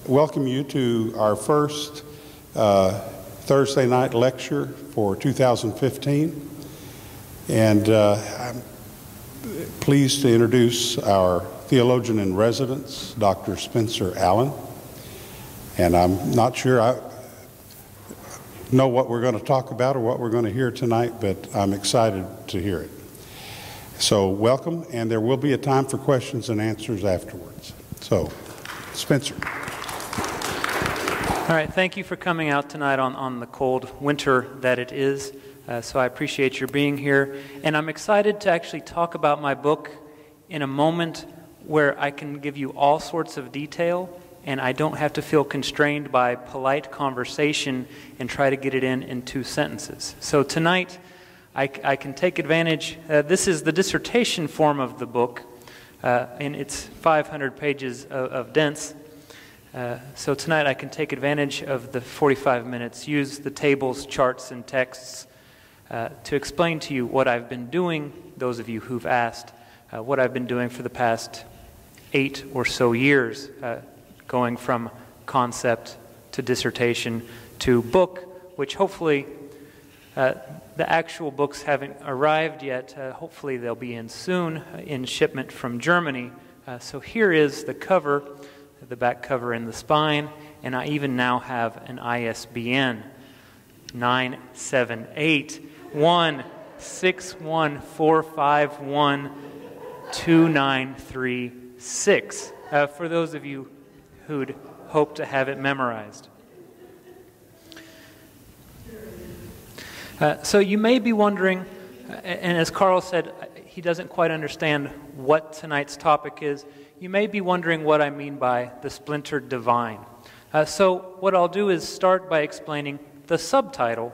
welcome you to our first Thursday night lecture for 2015. And I'm pleased to introduce our Theologian-in-Residence, Dr. Spencer Allen. And I'm not sure I know what we're going to talk about or what we're going to hear tonight, but I'm excited to hear it. So welcome, and there will be a time for questions and answers afterwards. So, Spencer. All right, thank you for coming out tonight on the cold winter that it is. So I appreciate your being here. And I'm excited to actually talk about my book in a moment where I can give you all sorts of detail and I don't have to feel constrained by polite conversation and try to get it in 2 sentences. So tonight I can take advantage. This is the dissertation form of the book, and it's 500 pages of dense. So tonight I can take advantage of the 45 minutes, use the tables, charts, and texts to explain to you what I've been doing, those of you who've asked, what I've been doing for the past 8 or so years, going from concept to dissertation to book, which hopefully the actual books haven't arrived yet. Hopefully they'll be in soon in shipment from Germany. So here is the cover, the back cover and the spine, and I even now have an ISBN, 978-161-451-2936, for those of you who'd hope to have it memorized. So you may be wondering, and as Carl said, he doesn't quite understand what tonight's topic is. You may be wondering what I mean by the Splintered Divine. So what I'll do is start by explaining the subtitle,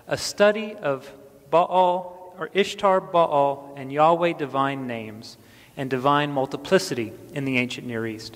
a study of Baal, or Ishtar, Baal, and Yahweh divine names and divine multiplicity in the ancient Near East.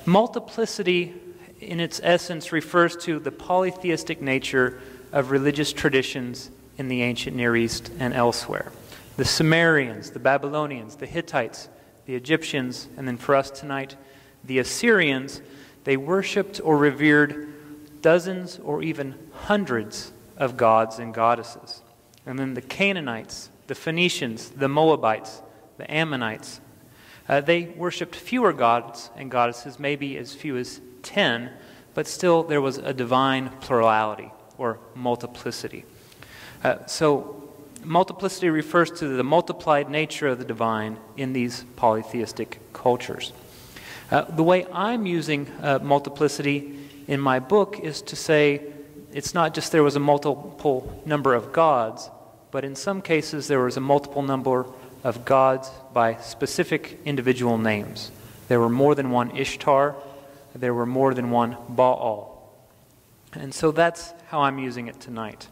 Multiplicity, in its essence, refers to the polytheistic nature of religious traditions in the ancient Near East and elsewhere. The Sumerians, the Babylonians, the Hittites, the Egyptians, and then for us tonight, the Assyrians, they worshipped or revered dozens or even hundreds of gods and goddesses. And then the Canaanites, the Phoenicians, the Moabites, the Ammonites, they worshipped fewer gods and goddesses, maybe as few as 10, but still there was a divine plurality or multiplicity. So multiplicity refers to the multiplied nature of the divine in these polytheistic cultures. The way I'm using multiplicity in my book is to say it's not just there was a multiple number of gods, but in some cases there was a multiple number of gods by specific individual names. There were more than one Ishtar, there were more than one Baal. And so that's how I'm using it tonight.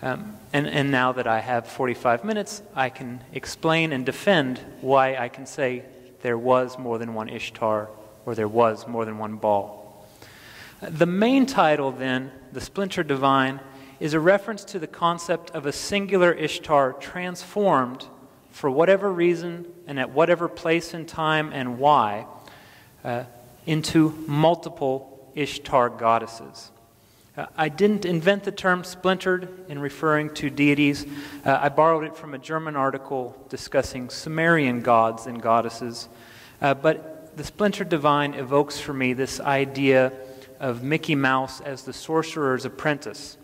And now that I have 45 minutes, I can explain and defend why I can say there was more than one Ishtar or there was more than one Baal. The main title then, The Splintered Divine, is a reference to the concept of a singular Ishtar transformed for whatever reason and at whatever place and time and why into multiple Ishtar goddesses. I didn't invent the term splintered in referring to deities. I borrowed it from a German article discussing Sumerian gods and goddesses. But the Splintered Divine evokes for me this idea of Mickey Mouse as the sorcerer's apprentice.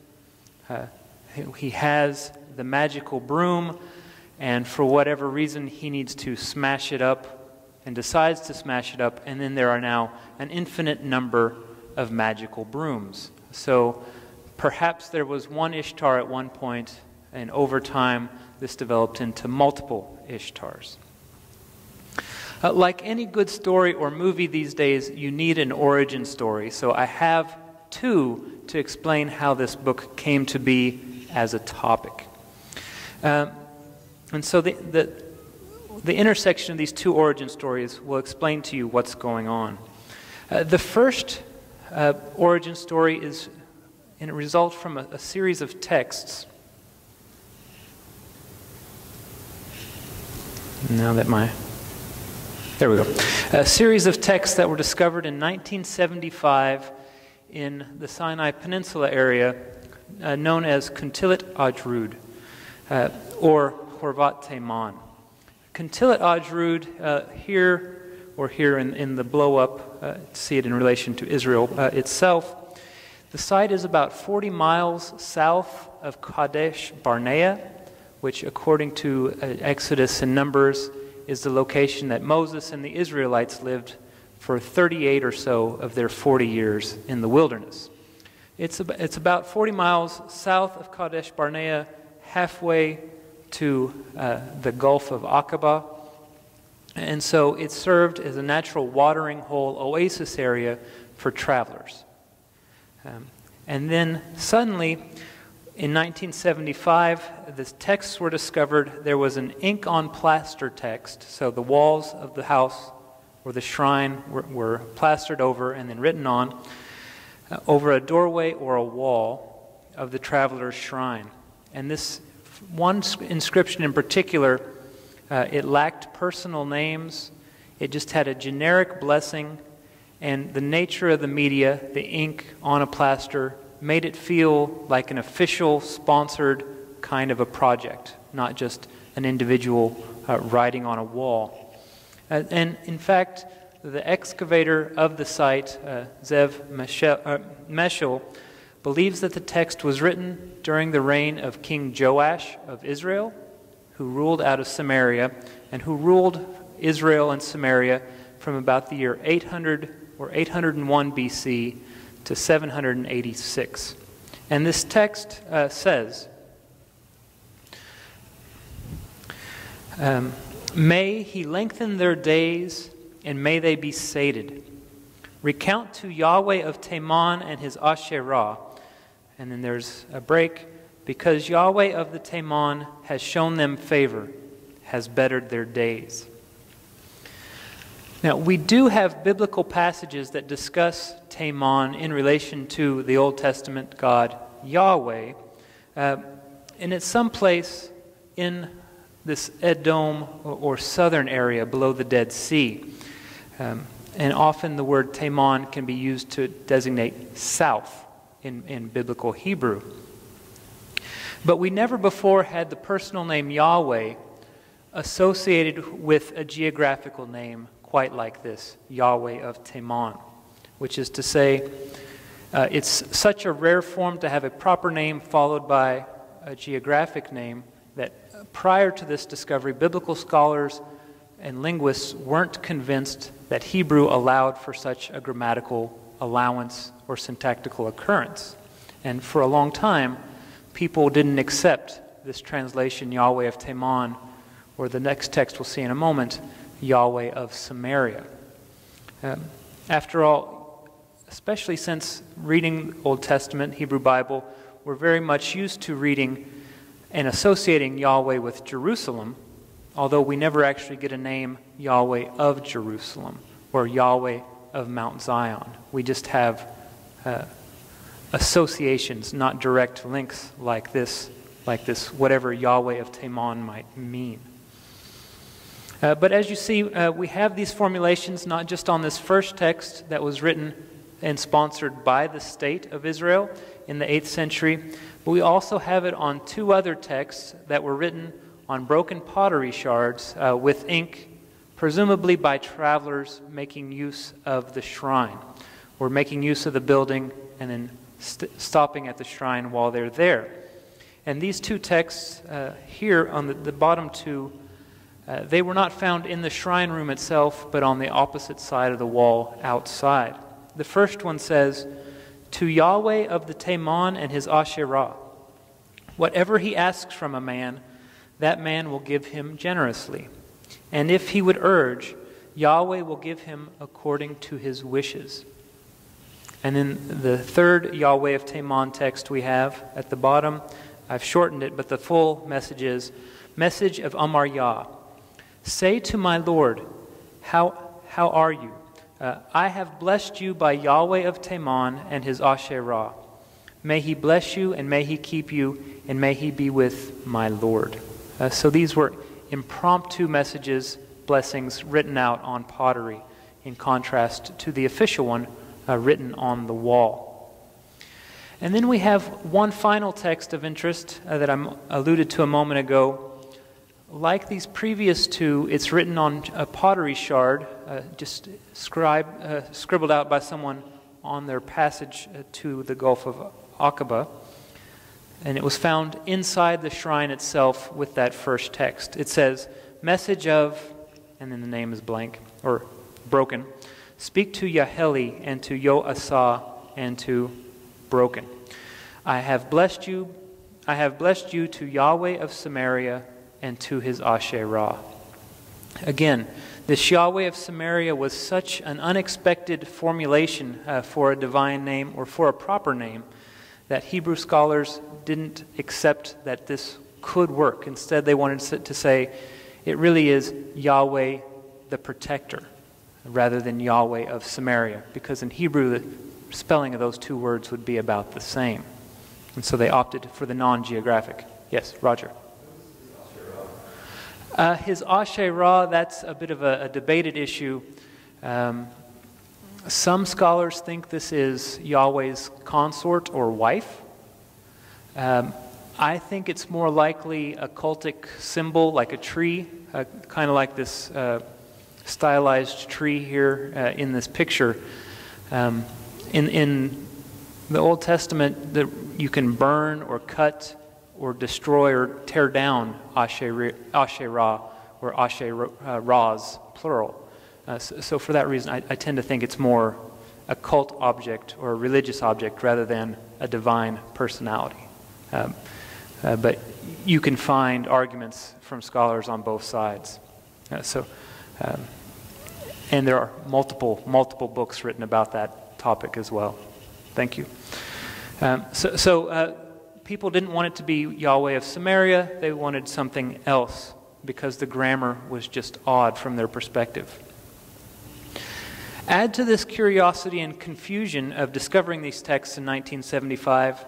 He has the magical broom, and for whatever reason he needs to smash it up and decides to smash it up, and then there are now an infinite number of magical brooms. So perhaps there was one Ishtar at one point, and over time this developed into multiple Ishtars. Like any good story or movie these days, you need an origin story. So I have 2 to explain how this book came to be as a topic. And so the intersection of these 2 origin stories will explain to you what's going on. The first origin story is a result from a series of texts. Now that my There we go. A series of texts that were discovered in 1975 in the Sinai Peninsula area, known as Kuntilat Ajrud, or Horvat Teiman. Kuntilat Ajrud, here in the blow-up, see it in relation to Israel itself. The site is about 40 miles south of Kadesh Barnea, which according to Exodus and Numbers is the location that Moses and the Israelites lived for 38 or so of their 40 years in the wilderness. It's about 40 miles south of Kadesh Barnea, halfway to the Gulf of Aqaba, and so it served as a natural watering hole oasis area for travelers. And then suddenly, in 1975, the texts were discovered. There was an ink-on-plaster text, so the walls of the house or the shrine were plastered over and then written on over a doorway or a wall of the traveler's shrine. And this one inscription in particular, it lacked personal names. It just had a generic blessing, and the nature of the media, the ink on a plaster, made it feel like an official, sponsored kind of a project, not just an individual writing on a wall. And in fact, the excavator of the site, Zev Meshel, believes that the text was written during the reign of King Joash of Israel, who ruled out of Samaria, and who ruled Israel and Samaria from about the year 800 or 801 BC to 786. And this text says, may he lengthen their days, and may they be sated. Recount to Yahweh of Teman and his Asherah. And then there's a break. Because Yahweh of the Teman has shown them favor, has bettered their days. Now, we do have biblical passages that discuss Teman in relation to the Old Testament God, Yahweh. And it's someplace in this Edom or southern area below the Dead Sea. And often the word Teman can be used to designate south in biblical Hebrew. But we never before had the personal name Yahweh associated with a geographical name quite like this, Yahweh of Teman, which is to say, it's such a rare form to have a proper name followed by a geographic name that prior to this discovery, biblical scholars and linguists weren't convinced that Hebrew allowed for such a grammatical allowance or syntactical occurrence. And for a long time, people didn't accept this translation, Yahweh of Teman, or the next text we'll see in a moment, Yahweh of Samaria. After all, especially since reading Old Testament, Hebrew Bible, we're very much used to reading and associating Yahweh with Jerusalem, although we never actually get a name Yahweh of Jerusalem or Yahweh of Mount Zion. We just have associations, not direct links like this, whatever Yahweh of Teman might mean. But as you see, we have these formulations not just on this first text that was written and sponsored by the state of Israel in the 8th century, but we also have it on two other texts that were written on broken pottery shards with ink, presumably by travelers making use of the shrine, or making use of the building and then stopping at the shrine while they're there. And these two texts here on the bottom two, they were not found in the shrine room itself, but on the opposite side of the wall outside. The first one says, to Yahweh of the Teman and his Asherah, whatever he asks from a man, that man will give him generously. And if he would urge, Yahweh will give him according to his wishes. And then the third Yahweh of Teman text we have at the bottom, I've shortened it, but the full message is, message of Amar Yah. Say to my Lord, how are you? I have blessed you by Yahweh of Teman and his Asherah. May he bless you, and may he keep you, and may he be with my Lord. So these were impromptu messages blessings written out on pottery, in contrast to the official one written on the wall. And then we have one final text of interest that I alluded to a moment ago. Like these previous two, it's written on a pottery shard, just scribbled out by someone on their passage to the Gulf of Aqaba. And it was found inside the shrine itself with that first text. It says, "Message of," and then the name is blank, or broken. "Speak to Yaheli and to Yo-Asah and to broken. I have blessed you to Yahweh of Samaria and to his Asherah." Again, this Yahweh of Samaria was such an unexpected formulation for a divine name or for a proper name that Hebrew scholars didn't accept that this could work. Instead, they wanted to say it really is Yahweh the protector rather than Yahweh of Samaria, because in Hebrew the spelling of those two words would be about the same. And so they opted for the non-geographic. Yes, Roger. His Asherah, that's a bit of a debated issue. Some scholars think this is Yahweh's consort or wife. I think it's more likely a cultic symbol, like a tree, kind of like this stylized tree here in this picture. In the Old Testament, you can burn or cut or destroy or tear down Asherah or Asherahs, plural. So for that reason, I tend to think it's more a cult object or a religious object rather than a divine personality. But you can find arguments from scholars on both sides. And there are multiple books written about that topic as well. Thank you. People didn't want it to be Yahweh of Samaria. They wanted something else because the grammar was just odd from their perspective. Add to this curiosity and confusion of discovering these texts in 1975,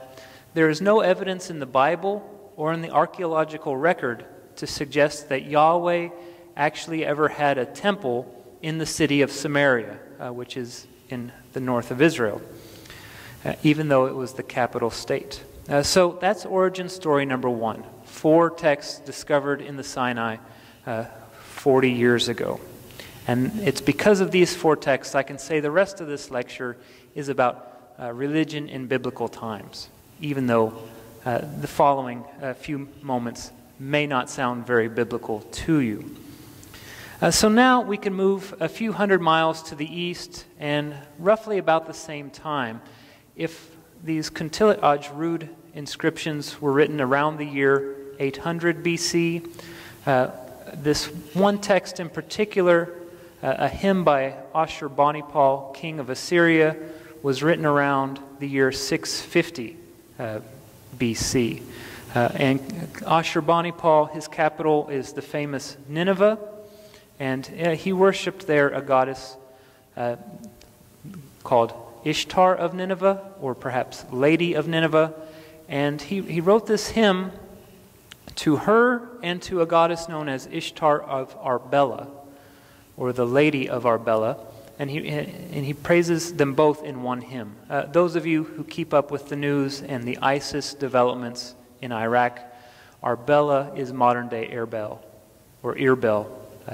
there is no evidence in the Bible or in the archaeological record to suggest that Yahweh actually ever had a temple in the city of Samaria, which is in the north of Israel, even though it was the capital state. So that's origin story number one. 4 texts discovered in the Sinai 40 years ago. And it's because of these 4 texts I can say the rest of this lecture is about religion in biblical times, even though the following few moments may not sound very biblical to you. So now we can move a few hundred miles to the east, and roughly about the same time, if these Kuntilaj Rud inscriptions were written around the year 800 BC, this one text in particular, a hymn by Ashurbanipal, king of Assyria, was written around the year 650 BC. And Ashurbanipal, his capital is the famous Nineveh, and he worshipped there a goddess called Ishtar of Nineveh, or perhaps Lady of Nineveh. And he wrote this hymn to her and to a goddess known as Ishtar of Arbela, or the Lady of Arbela, and he praises them both in one hymn. Those of you who keep up with the news and the ISIS developments in Iraq, Arbela is modern-day Erbil, or Irbel,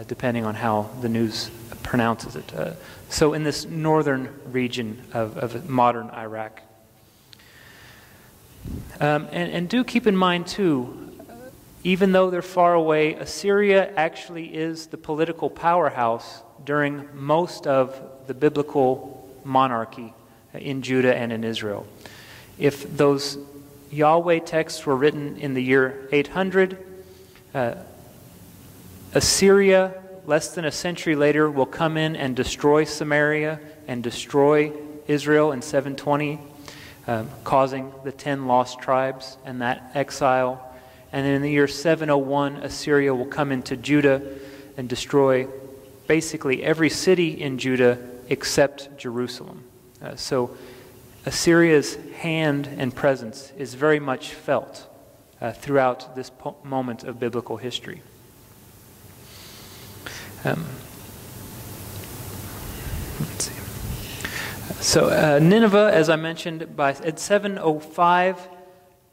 depending on how the news pronounces it. So in this northern region of modern Iraq. And do keep in mind, too, even though they're far away, Assyria actually is the political powerhouse during most of the biblical monarchy in Judah and in Israel. If those Yahweh texts were written in the year 800, Assyria, less than a century later, will come in and destroy Samaria and destroy Israel in 720, causing the 10 lost tribes and that exile. And then in the year 701, Assyria will come into Judah and destroy basically every city in Judah except Jerusalem. So Assyria's hand and presence is very much felt throughout this moment of biblical history. Let's see. So Nineveh, as I mentioned, at 705,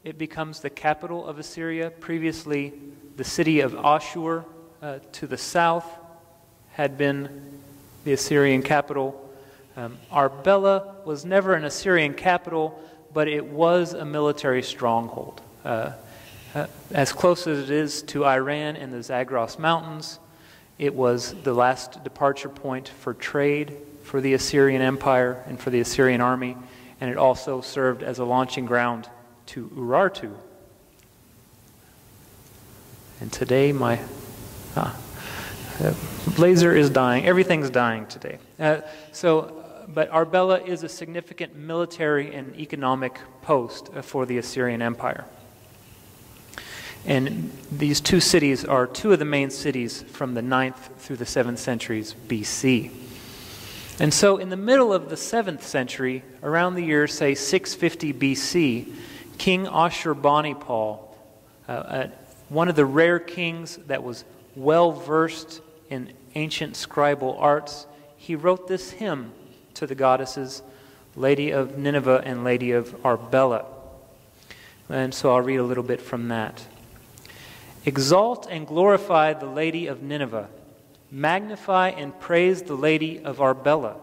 it becomes the capital of Assyria. Previously, the city of Ashur to the south had been the Assyrian capital. Arbela was never an Assyrian capital, but it was a military stronghold. As close as it is to Iran and the Zagros Mountains, it was the last departure point for trade for the Assyrian Empire and for the Assyrian army, and it also served as a launching ground to Urartu. And today my laser is dying. Everything's dying today. But Arbela is a significant military and economic post for the Assyrian Empire. And these two cities are two of the main cities from the 9th through the 7th centuries BC. And so in the middle of the 7th century, around the year, say, 650 BC, King Ashurbanipal, one of the rare kings that was well-versed in ancient scribal arts, he wrote this hymn to the goddesses, Lady of Nineveh and Lady of Arbela. And so I'll read a little bit from that. Exalt and glorify the Lady of Nineveh. Magnify and praise the Lady of Arbela,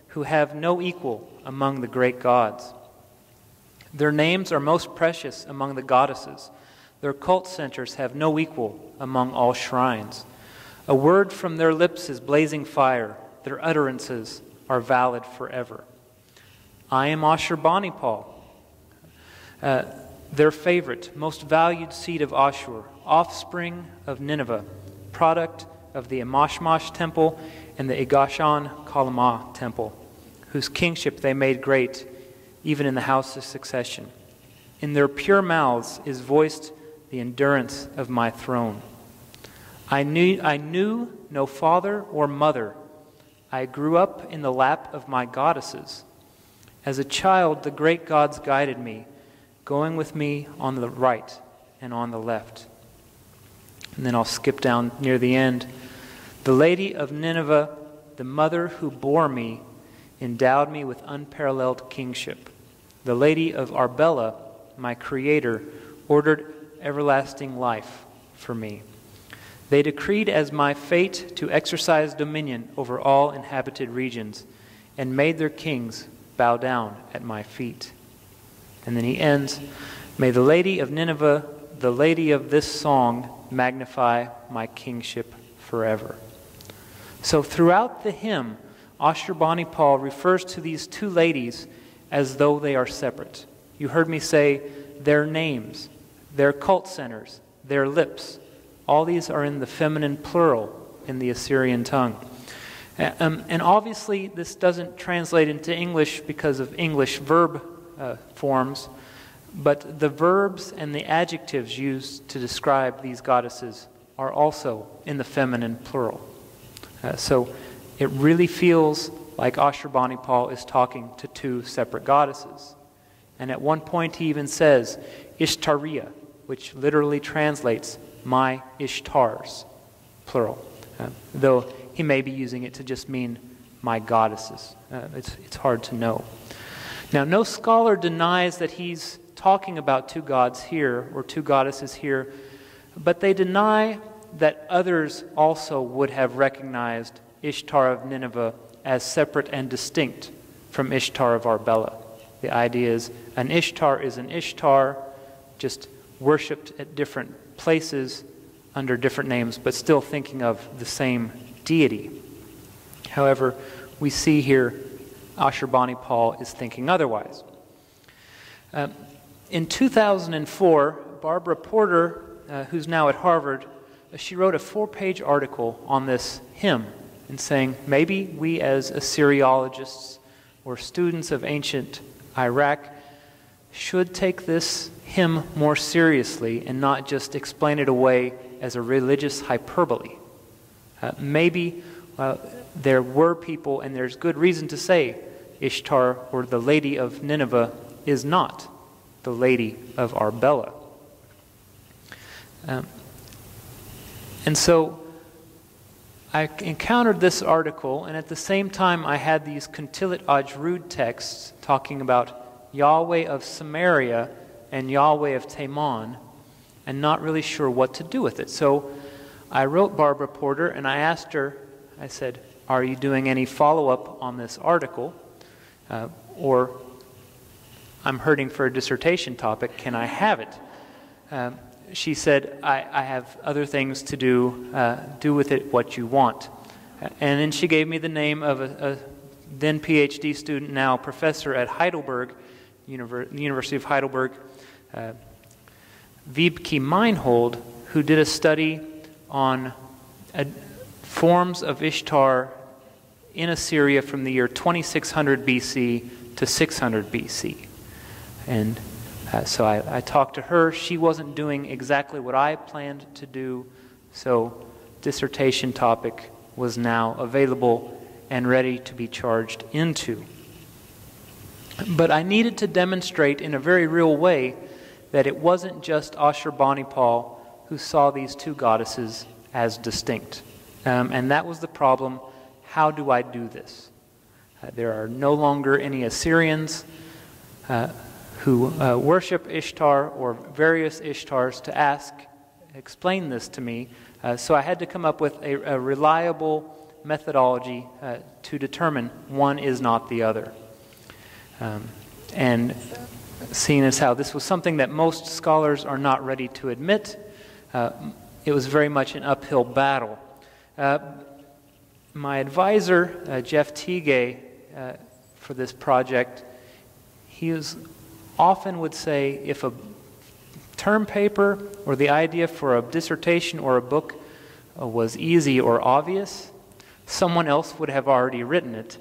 who have no equal among the great gods. Their names are most precious among the goddesses. Their cult centers have no equal among all shrines. A word from their lips is blazing fire. Their utterances are valid forever. I am Ashurbanipal, their favorite, most valued seed of Ashur, offspring of Nineveh, product of the Amashmash temple and the Igashan Kalamah temple, whose kingship they made great, even in the house of succession. In their pure mouths is voiced the endurance of my throne. I knew no father or mother. I grew up in the lap of my goddesses. As a child, the great gods guided me, going with me on the right and on the left. And then I'll skip down near the end. The Lady of Nineveh, the mother who bore me, endowed me with unparalleled kingship. The Lady of Arbela, my creator, ordered everlasting life for me. They decreed as my fate to exercise dominion over all inhabited regions, and made their kings bow down at my feet. And then he ends, may the Lady of Nineveh, the Lady of this song, magnify my kingship forever. So throughout the hymn, Ashurbanipal refers to these two ladies as though they are separate. You heard me say their names, their cult centers, their lips. All these are in the feminine plural in the Assyrian tongue. And obviously this doesn't translate into English because of English verb forms, but the verbs and the adjectives used to describe these goddesses are also in the feminine plural. So it really feels like Ashurbanipal is talking to two separate goddesses. And at one point he even says, Ishtariya, which literally translates my Ishtars, plural. Though he may be using it to just mean my goddesses. It's hard to know. Now, no scholar denies that he's talking about two gods here, or two goddesses here, but they deny that others also would have recognized Ishtar of Nineveh as separate and distinct from Ishtar of Arbela. The idea is an Ishtar, just worshipped at different places under different names, but still thinking of the same deity. However, we see here Ashurbanipal is thinking otherwise. In 2004, Barbara Porter, who's now at Harvard, she wrote a 4-page article on this hymn and saying maybe we as Assyriologists or students of ancient Iraq should take this hymn more seriously and not just explain it away as a religious hyperbole. Maybe there were people, and there's good reason to say Ishtar, or the Lady of Nineveh, is not the Lady of Arbela. And so I encountered this article, and at the same time I had these Contillit Ajrud texts talking about Yahweh of Samaria and Yahweh of Teman, and not really sure what to do with it. So I wrote Barbara Porter, and I asked her, I said, are you doing any follow-up on this article? Or I'm hurting for a dissertation topic, can I have it? She said, I have other things to do with it what you want. And then she gave me the name of a then PhD student, now professor at Heidelberg, University of Heidelberg, Wiebke Meinhold, who did a study on forms of Ishtar in Assyria from the year 2600 BC to 600 BC. And so I talked to her. She wasn't doing exactly what I planned to do, so dissertation topic was now available and ready to be charged into. But I needed to demonstrate in a very real way that it wasn't just Ashurbanipal who saw these two goddesses as distinct. And that was the problem. How do I do this? There are no longer any Assyrians who worship Ishtar or various Ishtars to explain this to me. So I had to come up with a reliable methodology to determine one is not the other. And seeing as how this was something that most scholars are not ready to admit, it was very much an uphill battle. My advisor, Jeff Teague, for this project, he often would say if a term paper or the idea for a dissertation or a book was easy or obvious, someone else would have already written it.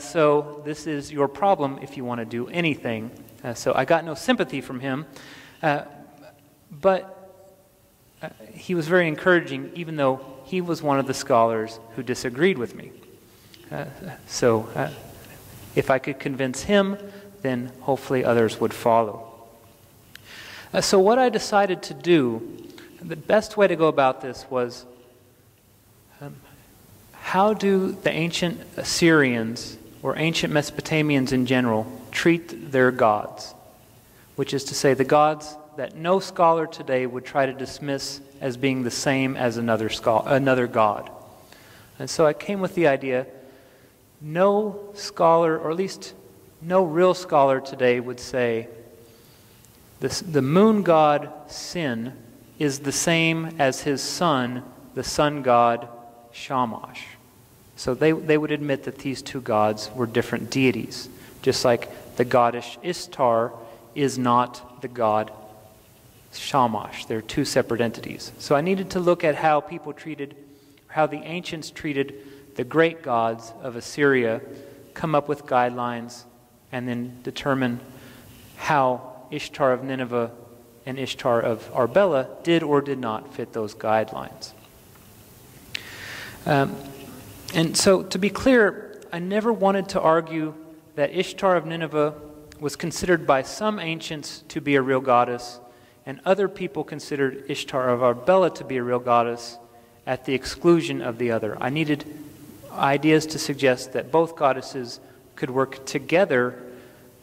So this is your problem if you want to do anything. So I got no sympathy from him, but he was very encouraging, even though he was one of the scholars who disagreed with me. So if I could convince him, then hopefully others would follow. So what I decided to do, the best way to go about this was, how do the ancient Assyrians or ancient Mesopotamians in general treat their gods? Which is to say, the gods that no scholar today would try to dismiss as being the same as another god. And so I came with the idea, no scholar, or at least no real scholar today would say the moon god Sin is the same as his son, the sun god Shamash. So they would admit that these two gods were different deities, just like the goddess Ishtar is not the god Shamash. They're two separate entities. So I needed to look at how how the ancients treated the great gods of Assyria, come up with guidelines, and then determine how Ishtar of Nineveh and Ishtar of Arbela did or did not fit those guidelines. And so, to be clear, I never wanted to argue that Ishtar of Nineveh was considered by some ancients to be a real goddess, and other people considered Ishtar of Arbela to be a real goddess at the exclusion of the other. I needed ideas to suggest that both goddesses could work together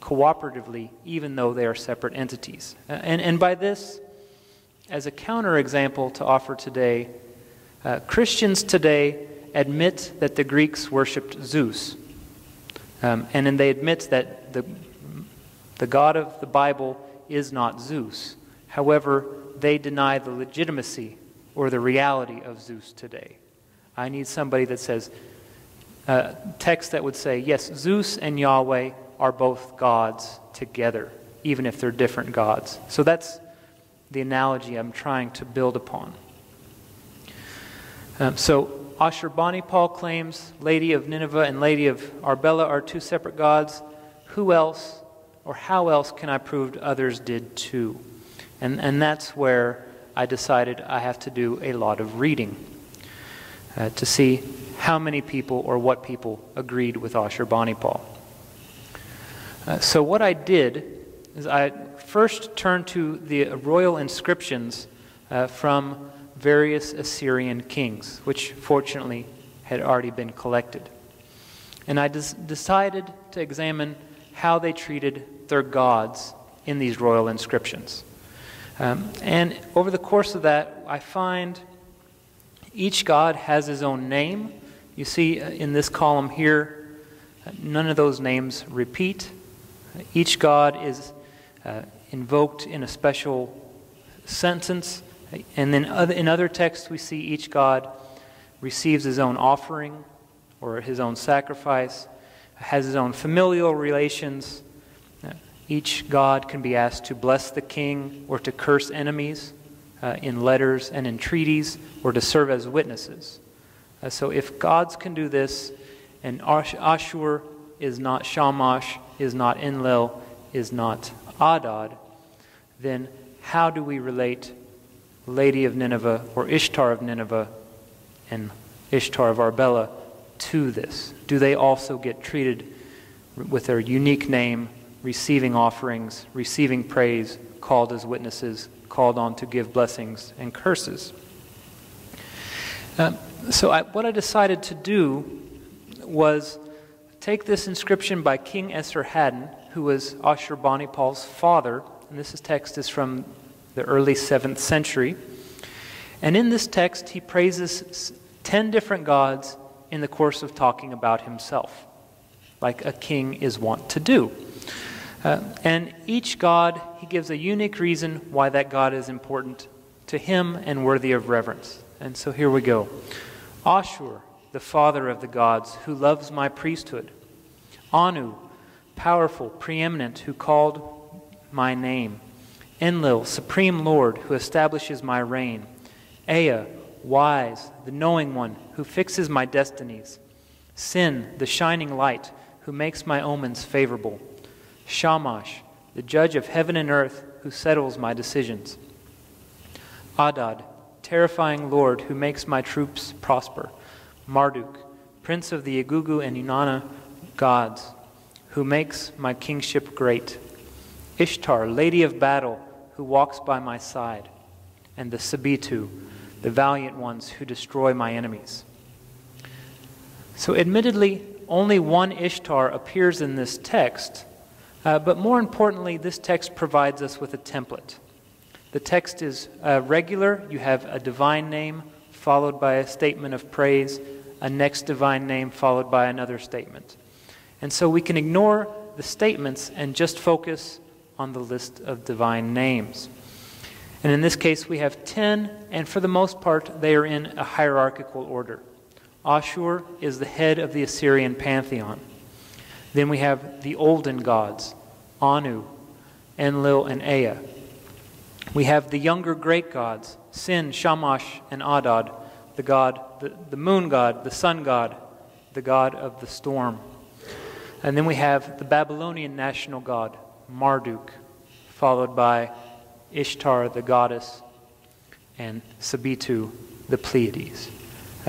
cooperatively, even though they are separate entities. And by this, as a counterexample to offer today, Christians today admit that the Greeks worshipped Zeus. And then they admit that the God of the Bible is not Zeus. However, they deny the legitimacy or the reality of Zeus today. I need somebody that says, text that would say, yes, Zeus and Yahweh are both gods together, even if they're different gods. So that's the analogy I'm trying to build upon. So Ashurbanipal claims Lady of Nineveh and Lady of Arbela are two separate gods. Who else or how else can I prove others did too? And that's where I decided I have to do a lot of reading to see how many people or what people agreed with Ashurbanipal. So what I did is I first turned to the royal inscriptions from various Assyrian kings, which fortunately had already been collected. And I decided to examine how they treated their gods in these royal inscriptions. And over the course of that, I find each god has his own name. You see in this column here, none of those names repeat. Each god is invoked in a special sentence. And then in other texts, we see each god receives his own offering or his own sacrifice, has his own familial relations. Each god can be asked to bless the king or to curse enemies in letters and in treaties, or to serve as witnesses. So if gods can do this, and Ashur is not Shamash, is not Enlil, is not Adad, then how do we relate Lady of Nineveh or Ishtar of Nineveh and Ishtar of Arbela to this? Do they also get treated with their unique name, receiving offerings, receiving praise, called as witnesses, called on to give blessings and curses? What I decided to do was take this inscription by King Esarhaddon, who was Ashurbanipal's father, and this text is from the early 7th century. And in this text, he praises 10 different gods in the course of talking about himself, like a king is wont to do. And each god, he gives a unique reason why that god is important to him and worthy of reverence. And so here we go. Ashur, the father of the gods, who loves my priesthood. Anu, powerful, preeminent, who called my name. Enlil, supreme Lord, who establishes my reign. Ea, wise, the knowing one, who fixes my destinies. Sin, the shining light, who makes my omens favorable. Shamash, the judge of heaven and earth, who settles my decisions. Adad, terrifying Lord, who makes my troops prosper. Marduk, prince of the Igugu and Inanna gods, who makes my kingship great. Ishtar, lady of battle, who walks by my side. And the Sabitu, the valiant ones who destroy my enemies. So admittedly, only one Ishtar appears in this text, but more importantly, this text provides us with a template. The text is regular. You have a divine name followed by a statement of praise, a next divine name followed by another statement. And so we can ignore the statements and just focus on the list of divine names. And in this case, we have 10, and for the most part, they are in a hierarchical order. Ashur is the head of the Assyrian pantheon. Then we have the olden gods, Anu, Enlil, and Ea. We have the younger great gods, Sin, Shamash, and Adad, the moon god, the sun god, the god of the storm. And then we have the Babylonian national god, Marduk, followed by Ishtar, the goddess, and Sabitu, the Pleiades.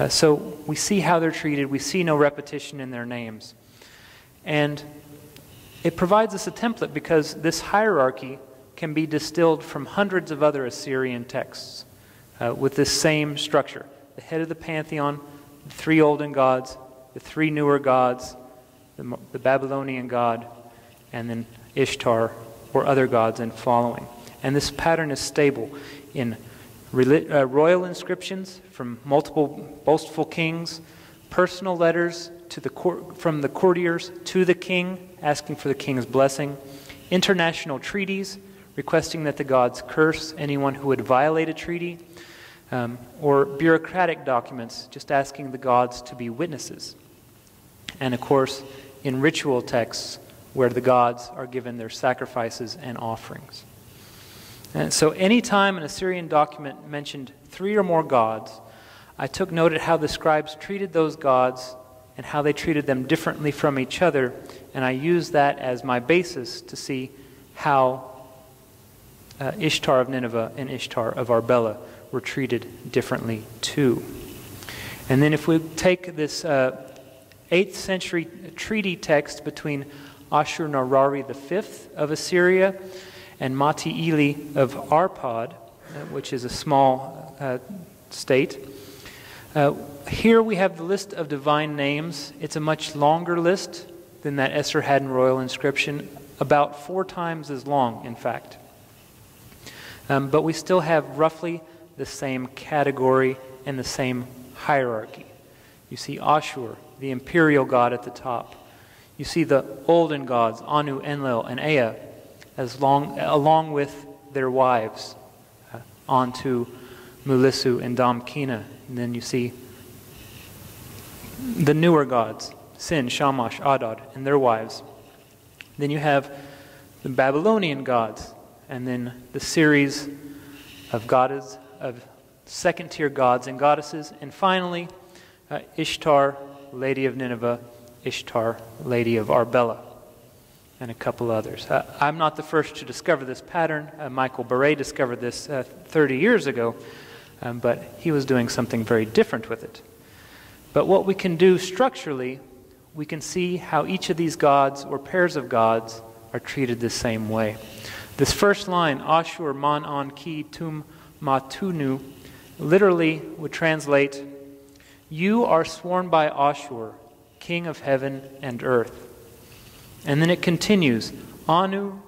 So we see how they're treated. We see no repetition in their names. And it provides us a template because this hierarchy can be distilled from hundreds of other Assyrian texts with this same structure. The head of the pantheon, the 3 olden gods, the 3 newer gods, the Babylonian god, and then Ishtar or other gods and following. And this pattern is stable in royal inscriptions from multiple boastful kings, personal letters to from the courtiers to the king, asking for the king's blessing, international treaties requesting that the gods curse anyone who would violate a treaty, or bureaucratic documents just asking the gods to be witnesses. And of course, in ritual texts where the gods are given their sacrifices and offerings. And so anytime an Assyrian document mentioned 3 or more gods, I took note at how the scribes treated those gods and how they treated them differently from each other, and I used that as my basis to see how Ishtar of Nineveh and Ishtar of Arbela were treated differently too. And then if we take this 8th century treaty text between Ashur-Narari V of Assyria and Mati-Ili of Arpad, which is a small state, Here we have the list of divine names. It's a much longer list than that Esarhaddon royal inscription, about 4 times as long, in fact. But we still have roughly the same category and the same hierarchy. You see Ashur, the imperial god, at the top. You see the olden gods, Anu, Enlil, and Ea, along with their wives, Antu, Mulisu, and Damkina. And then you see the newer gods, Sin, Shamash, Adad, and their wives. Then you have the Babylonian gods, and then the series of goddesses, of second-tier gods and goddesses, and finally Ishtar, Lady of Nineveh, Ishtar, Lady of Arbela, and a couple others. I'm not the first to discover this pattern. Michael Beret discovered this 30 years ago, but he was doing something very different with it. But what we can do structurally, we can see how each of these gods or pairs of gods are treated the same way. This first line, Ashur man an ki tum matunu, literally would translate, "You are sworn by Ashur, king of heaven and earth." And then it continues, Anu,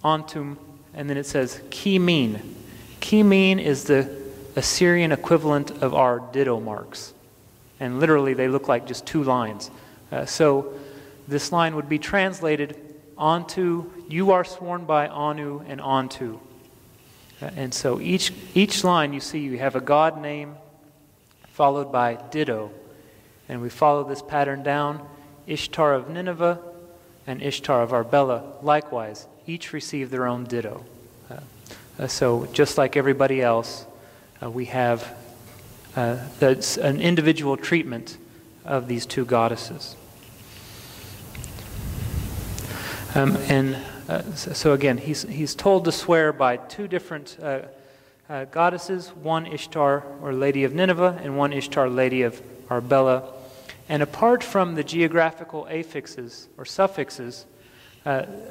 Antum, and then it says, Ki min. Ki min is the Assyrian equivalent of our ditto marks. And literally they look like just 2 lines. So this line would be translated, Antu, you are sworn by Anu and Antu. And so each line you see, you have a god name followed by ditto. And we follow this pattern down. Ishtar of Nineveh and Ishtar of Arbela, likewise, each receive their own ditto. So just like everybody else, we have an individual treatment of these 2 goddesses. So again, he's told to swear by 2 different goddesses, one Ishtar, or Lady of Nineveh, and one Ishtar, Lady of Arbela. And apart from the geographical affixes or suffixes,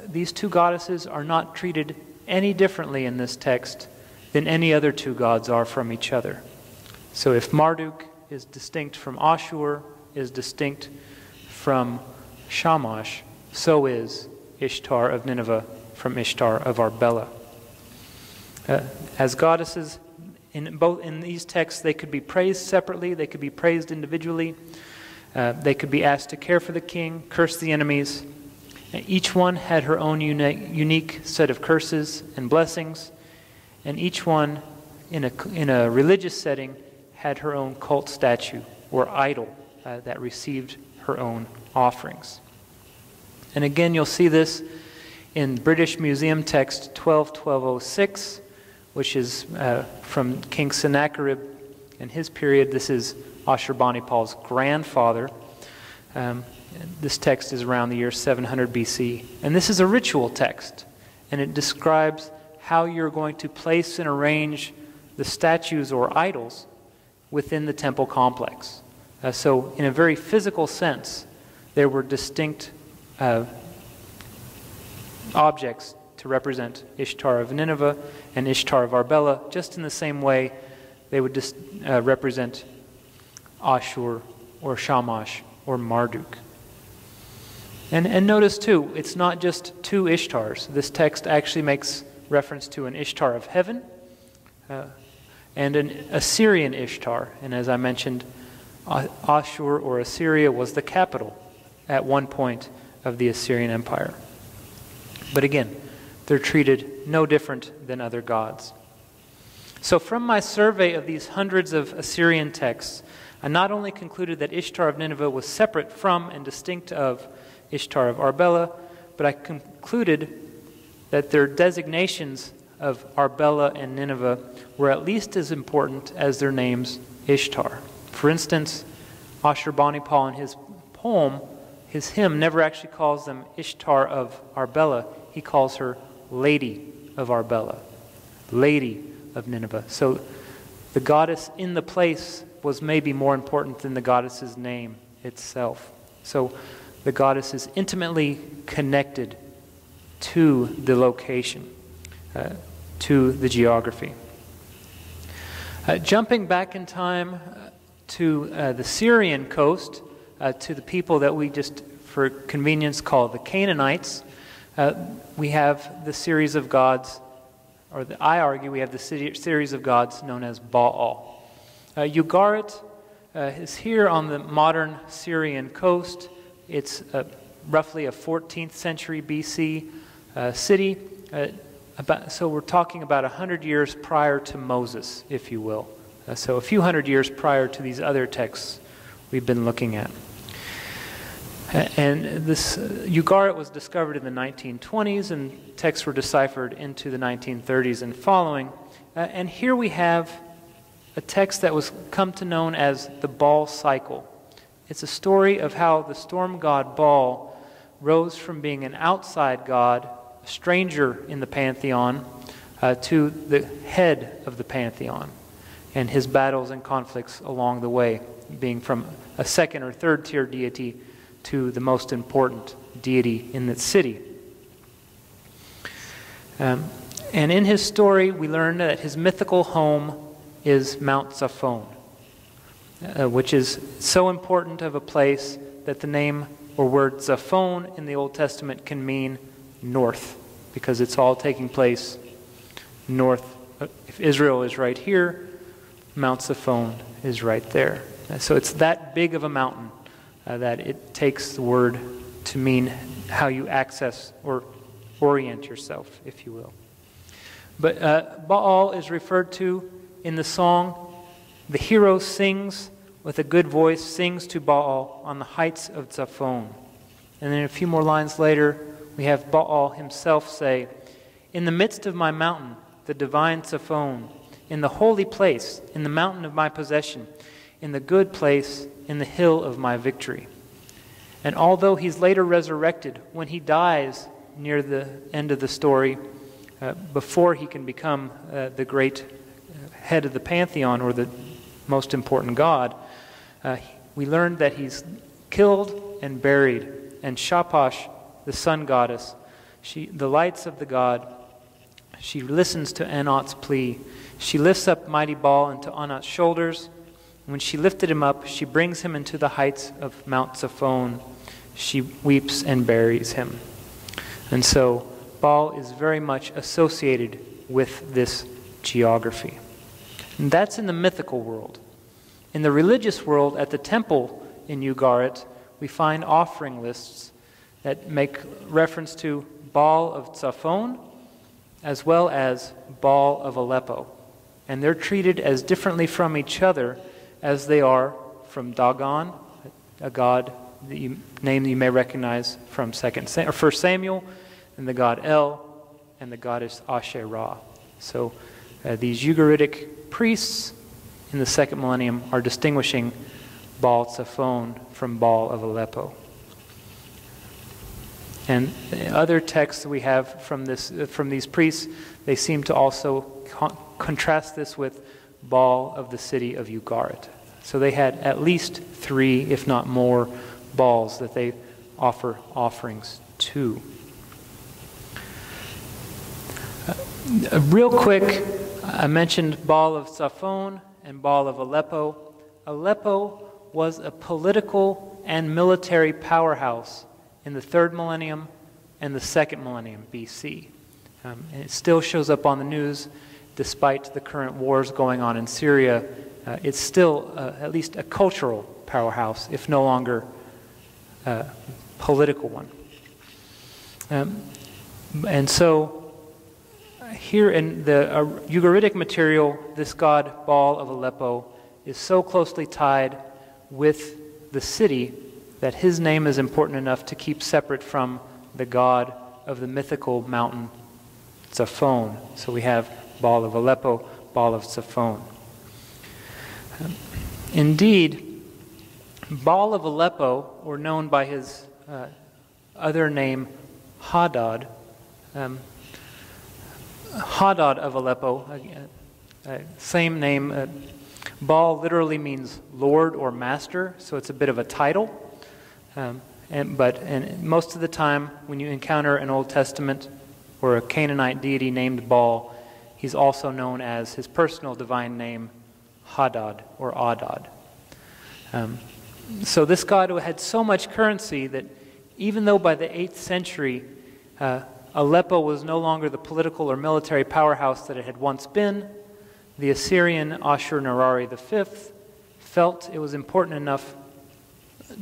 these 2 goddesses are not treated any differently in this text than any other 2 gods are from each other. So if Marduk is distinct from Ashur, is distinct from Shamash, so is Ishtar of Nineveh from Ishtar of Arbela. As goddesses, in these texts, they could be praised separately, they could be praised individually, they could be asked to care for the king, curse the enemies. Each one had her own unique set of curses and blessings, and each one in a religious setting had her own cult statue or idol that received her own offerings. And again, you'll see this in British Museum text 1206, which is from King Sennacherib in his period. This is Ashurbanipal's grandfather. This text is around the year 700 BC. And this is a ritual text, and it describes how you're going to place and arrange the statues or idols within the temple complex. So in a very physical sense, there were distinct objects to represent Ishtar of Nineveh and Ishtar of Arbela, just in the same way they would represent Ashur or Shamash or Marduk. And notice too, it's not just 2 Ishtars. This text actually makes reference to an Ishtar of heaven and an Assyrian Ishtar. And as I mentioned, Ashur or Assyria was the capital at one point of the Assyrian Empire. But again, they're treated no different than other gods. So from my survey of these hundreds of Assyrian texts, I not only concluded that Ishtar of Nineveh was separate from and distinct of Ishtar of Arbela, but I concluded that their designations of Arbela and Nineveh were at least as important as their names Ishtar. For instance, Ashurbanipal in his poem, his hymn, never actually calls them Ishtar of Arbela. He calls her Lady of Arbela, Lady of Nineveh. So the goddess in the place was maybe more important than the goddess's name itself. So the goddess is intimately connected to the location, to the geography. Jumping back in time to the Syrian coast, to the people that we just, for convenience, call the Canaanites. We have the series of gods, or I argue we have the series of gods known as Baal. Ugarit is here on the modern Syrian coast. It's roughly a 14th century BC city. So we're talking about 100 years prior to Moses, if you will. So a few hundred years prior to these other texts we've been looking at. And this Ugarit was discovered in the 1920s, and texts were deciphered into the 1930s and following. And here we have a text that was come to known as the Baal cycle. It's a story of how the storm god Baal rose from being an outside god, a stranger in the pantheon, to the head of the pantheon, and his battles and conflicts along the way, being from a second or third tier deity to the most important deity in the city. And in his story, we learn that his mythical home is Mount Zaphon, which is so important of a place that the name or word Zaphon in the Old Testament can mean north, because it's all taking place north. If Israel is right here, Mount Zaphon is right there. So it's that big of a mountain that it takes the word to mean how you access or orient yourself, if you will. But Baal is referred to in the song. The hero sings with a good voice, sings to Baal on the heights of Zaphon. And then a few more lines later, we have Baal himself say, "In the midst of my mountain, the divine Zaphon, in the holy place, in the mountain of my possession, in the good place, in the hill of my victory." And although he's later resurrected, when he dies near the end of the story, before he can become the great head of the pantheon or the most important god, we learned that he's killed and buried. And Shaphash, the sun goddess, the lights of the god, she listens to Anat's plea. She lifts up mighty Baal into Anat's shoulders. When she lifted him up, she brings him into the heights of Mount Zaphon. She weeps and buries him. And so Baal is very much associated with this geography. And that's in the mythical world. In the religious world, at the temple in Ugarit, we find offering lists that make reference to Baal of Zaphon as well as Baal of Aleppo. And they're treated as differently from each other as they are from Dagon, a god name that you may recognize from First Samuel, and the god El, and the goddess Asherah. So these Ugaritic priests in the second millennium are distinguishing Baal Zaphon from Baal of Aleppo. And other texts we have from these priests, they seem to also contrast this with Baal of the city of Ugarit. So they had at least 3, if not more, Baals that they offer offerings to. Real quick, I mentioned Baal of Zaphon and Baal of Aleppo. Aleppo was a political and military powerhouse in the 3rd millennium and the 2nd millennium BC. And it still shows up on the news despite the current wars going on in Syria. It's still at least a cultural powerhouse, if no longer a political one. And so here in the Ugaritic material, this god Baal of Aleppo is so closely tied with the city that his name is important enough to keep separate from the god of the mythical mountain Zaphon. So we have Baal of Aleppo, Baal of Zaphon. Indeed, Baal of Aleppo, or known by his other name, Hadad, Hadad of Aleppo, same name. Baal literally means Lord or Master, so it's a bit of a title. And most of the time, when you encounter an Old Testament or a Canaanite deity named Baal, he's also known as his personal divine name, Hadad or Adad. So this god had so much currency that even though by the 8th century Aleppo was no longer the political or military powerhouse that it had once been, the Assyrian Ashur-Nirari V felt it was important enough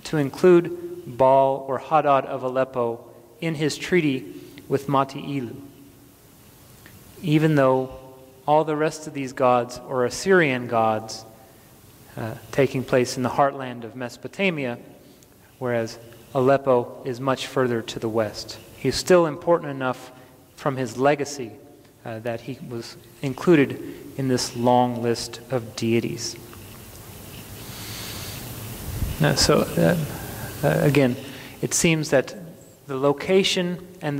to include Baal or Hadad of Aleppo in his treaty with Mati-Ilu. Even though all the rest of these gods, or Assyrian gods, taking place in the heartland of Mesopotamia, whereas Aleppo is much further to the west. He's still important enough from his legacy that he was included in this long list of deities. Again, it seems that the location and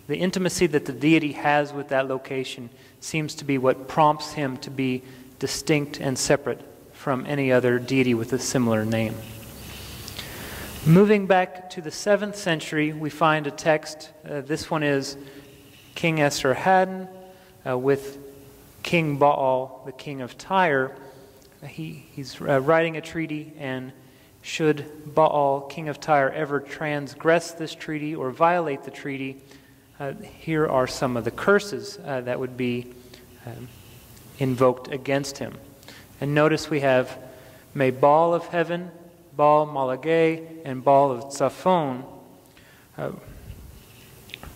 the intimacy that the deity has with that location seems to be what prompts him to be distinct and separate from any other deity with a similar name. Moving back to the 7th century, we find a text. This one is King Esarhaddon with King Baal, the king of Tyre. He's writing a treaty, and should Baal, king of Tyre, ever transgress this treaty or violate the treaty, here are some of the curses that would be invoked against him. And notice we have, may Baal of heaven, Baal Malagay, and Baal of Zaphon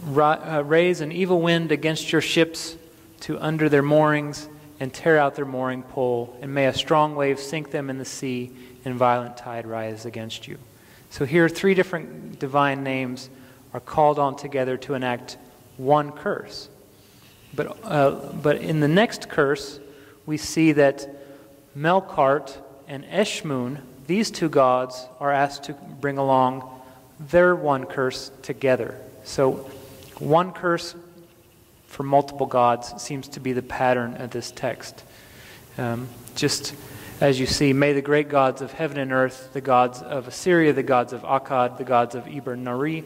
raise an evil wind against your ships to under their moorings and tear out their mooring pole, and may a strong wave sink them in the sea and violent tide rise against you. So here 3 different divine names are called on together to enact one curse. But in the next curse, we see that Melkart and Eshmun, these 2 gods, are asked to bring along their one curse together. So one curse for multiple gods seems to be the pattern of this text. Just as you see, may the great gods of heaven and earth, the gods of Assyria, the gods of Akkad, the gods of Eber-Nari,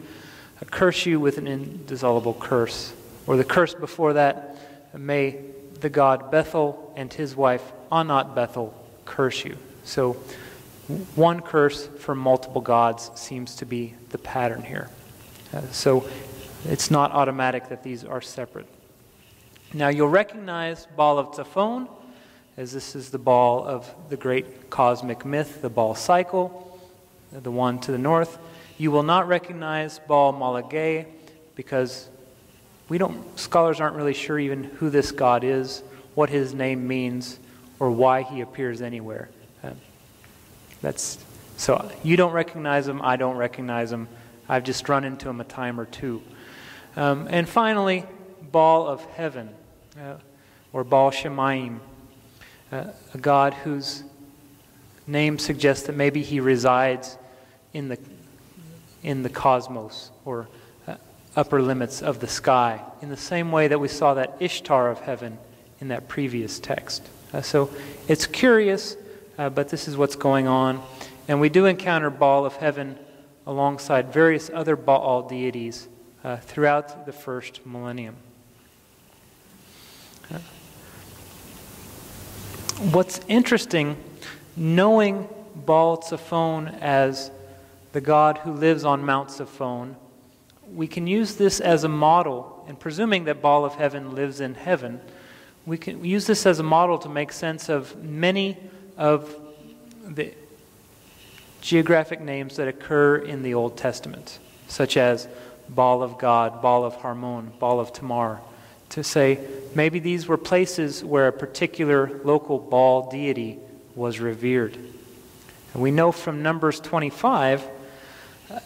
curse you with an indissoluble curse. Or the curse before that, may the god Bethel and his wife Anat Bethel curse you. So one curse for multiple gods seems to be the pattern here. So it's not automatic that these are separate. Now you'll recognize Baal of Zaphon, as this is the Baal of the great cosmic myth, the Baal cycle, the one to the north. You will not recognize Baal Malagay because scholars aren't really sure even who this god is, what his name means, or why he appears anywhere. So you don't recognize him, I don't recognize him. I've just run into him a time or 2. And finally, Baal of heaven, or Baal Shemaim, a god whose name suggests that maybe he resides in the cosmos, or upper limits of the sky, in the same way that we saw that Ishtar of heaven in that previous text. So it's curious, but this is what's going on. And we do encounter Baal of heaven alongside various other Baal deities throughout the first millennium. What's interesting, knowing Baal Zaphon as the god who lives on Mount Zaphon, we can use this as a model, and presuming that Baal of heaven lives in heaven, we can use this as a model to make sense of many of the geographic names that occur in the Old Testament, such as Baal of God, Baal of Harmon, Baal of Tamar, to say maybe these were places where a particular local Baal deity was revered. And we know from Numbers 25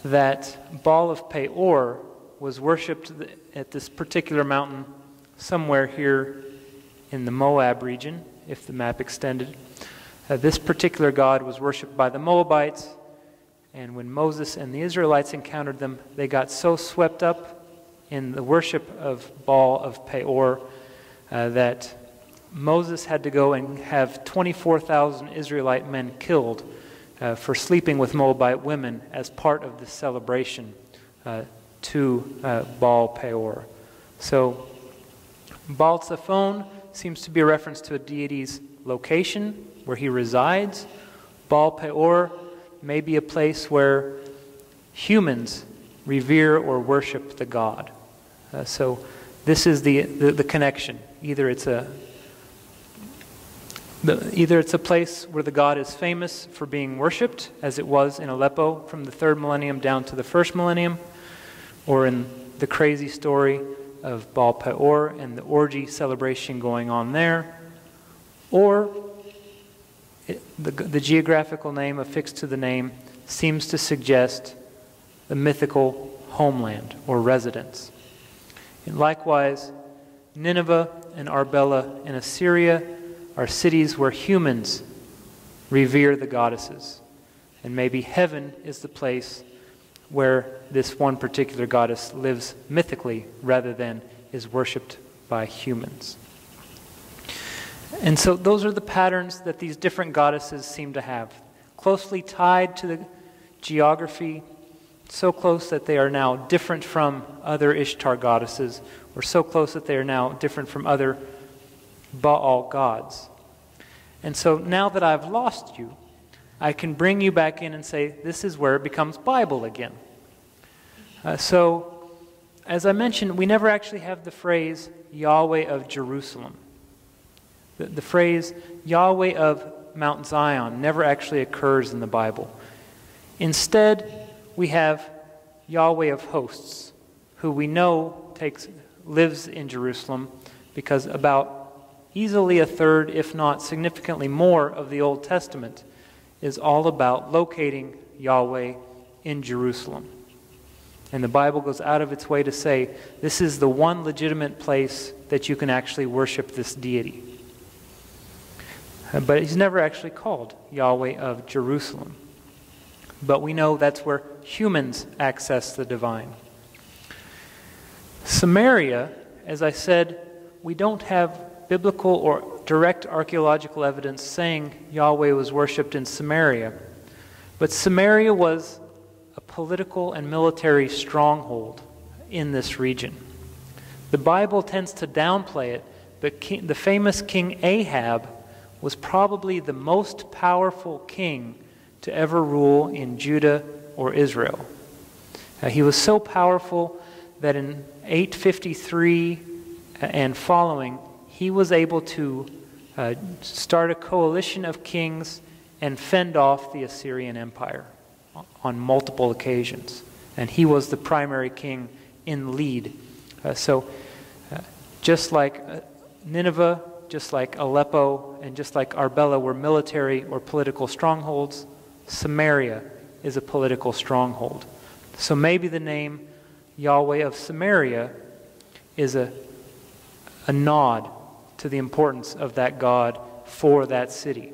that Baal of Peor was worshipped at this particular mountain somewhere here in the Moab region, if the map extended. This particular god was worshipped by the Moabites, and when Moses and the Israelites encountered them, they got so swept up in the worship of Baal of Peor that Moses had to go and have 24,000 Israelite men killed for sleeping with Moabite women as part of the celebration to Baal Peor. So Baal Zaphon seems to be a reference to a deity's location, where he resides, Baal Peor may be a place where humans revere or worship the god. So this is the connection. Either it's a place where the god is famous for being worshipped, as it was in Aleppo from the 3rd millennium down to the 1st millennium, or in the crazy story of Baal Peor and the orgy celebration going on there, or the geographical name affixed to the name seems to suggest the mythical homeland or residence. And likewise, Nineveh and Arbela in Assyria are cities where humans revere the goddesses. And maybe heaven is the place where this one particular goddess lives mythically rather than is worshipped by humans. And so those are the patterns that these different goddesses seem to have. Closely tied to the geography, so close that they are now different from other Ishtar goddesses, or so close that they are now different from other Baal gods. And so now that I've lost you, I can bring you back in and say, this is where it becomes Bible again. So, as I mentioned, we never actually have the phrase Yahweh of Jerusalem. The phrase Yahweh of Mount Zion never actually occurs in the Bible. Instead, we have Yahweh of hosts, who we know lives in Jerusalem, because about easily a third, if not significantly more, of the Old Testament is all about locating Yahweh in Jerusalem. And the Bible goes out of its way to say, this is the one legitimate place that you can actually worship this deity. But he's never actually called Yahweh of Jerusalem. But we know that's where humans access the divine. Samaria, as I said, we don't have biblical or direct archaeological evidence saying Yahweh was worshipped in Samaria. But Samaria was a political and military stronghold in this region. The Bible tends to downplay it, but the famous King Ahab was probably the most powerful king to ever rule in Judah or Israel. He was so powerful that in 853 and following, he was able to start a coalition of kings and fend off the Assyrian Empire on multiple occasions. And he was the primary king in lead. Just like Nineveh, just like Aleppo, and just like Arbela were military or political strongholds, Samaria is a political stronghold. So maybe the name Yahweh of Samaria is a nod to the importance of that God for that city.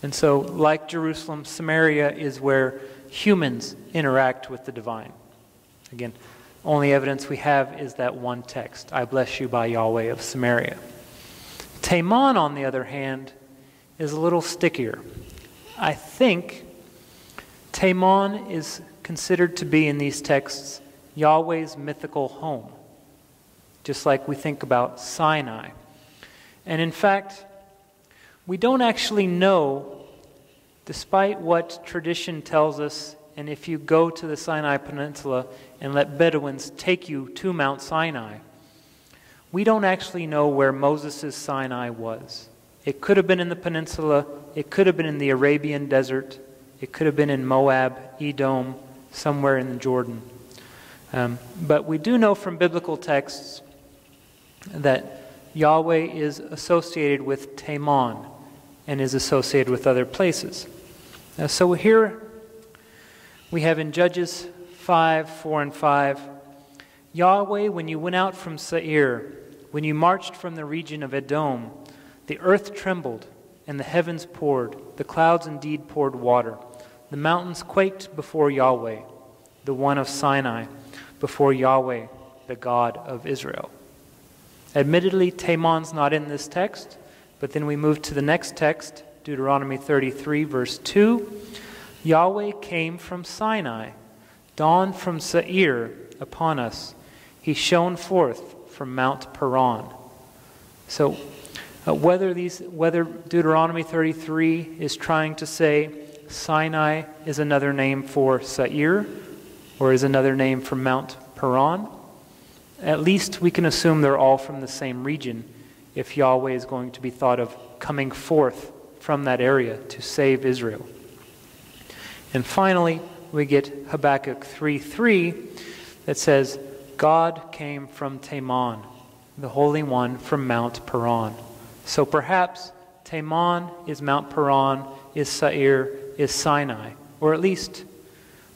And so, like Jerusalem, Samaria is where humans interact with the divine. Again, only evidence we have is that one text, I bless you by Yahweh of Samaria. Taman, on the other hand, is a little stickier. I think Taman is considered to be in these texts Yahweh's mythical home, just like we think about Sinai. And in fact, we don't actually know, despite what tradition tells us, and if you go to the Sinai Peninsula and let Bedouins take you to Mount Sinai, we don't actually know where Moses' Sinai was. It could have been in the peninsula, it could have been in the Arabian desert, it could have been in Moab, Edom, somewhere in Jordan. But we do know from biblical texts that Yahweh is associated with Taman and is associated with other places. So here we have in Judges 5, 4, and 5, Yahweh, when you went out from Seir, when you marched from the region of Edom, the earth trembled and the heavens poured, the clouds indeed poured water. The mountains quaked before Yahweh, the one of Sinai, before Yahweh, the God of Israel. Admittedly, Taman's not in this text, but then we move to the next text, Deuteronomy 33, verse 2. Yahweh came from Sinai, dawned from Seir upon us. He shone forth from Mount Paran. So Whether Deuteronomy 33 is trying to say Sinai is another name for Seir, or is another name for Mount Paran, at least we can assume they're all from the same region if Yahweh is going to be thought of coming forth from that area to save Israel. And finally, we get Habakkuk 3:3 that says, God came from Teman, the Holy One from Mount Paran. So perhaps Teman is Mount Paran, is Seir, is Sinai, or at least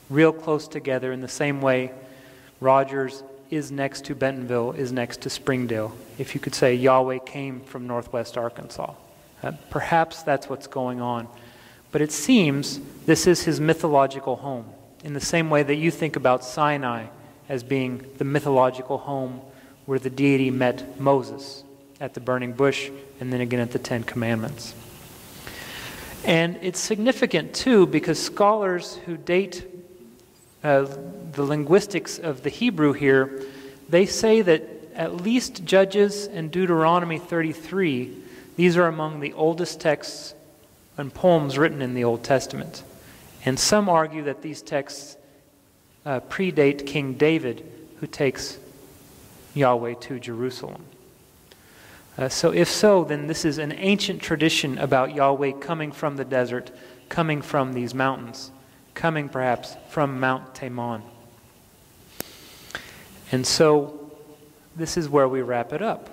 real close together in the same way Rogers is next to Bentonville, is next to Springdale. If you could say Yahweh came from northwest Arkansas. Perhaps that's what's going on. But it seems this is his mythological home, in the same way that you think about Sinai as being the mythological home where the deity met Moses at the burning bush and then again at the Ten Commandments. And it's significant too because scholars who date the linguistics of the Hebrew here, they say that at least Judges and Deuteronomy 33, these are among the oldest texts and poems written in the Old Testament. And some argue that these texts predate King David, who takes Yahweh to Jerusalem. So if so, then this is an ancient tradition about Yahweh coming from the desert, coming from these mountains, coming perhaps from Mount Teman. And so this is where we wrap it up.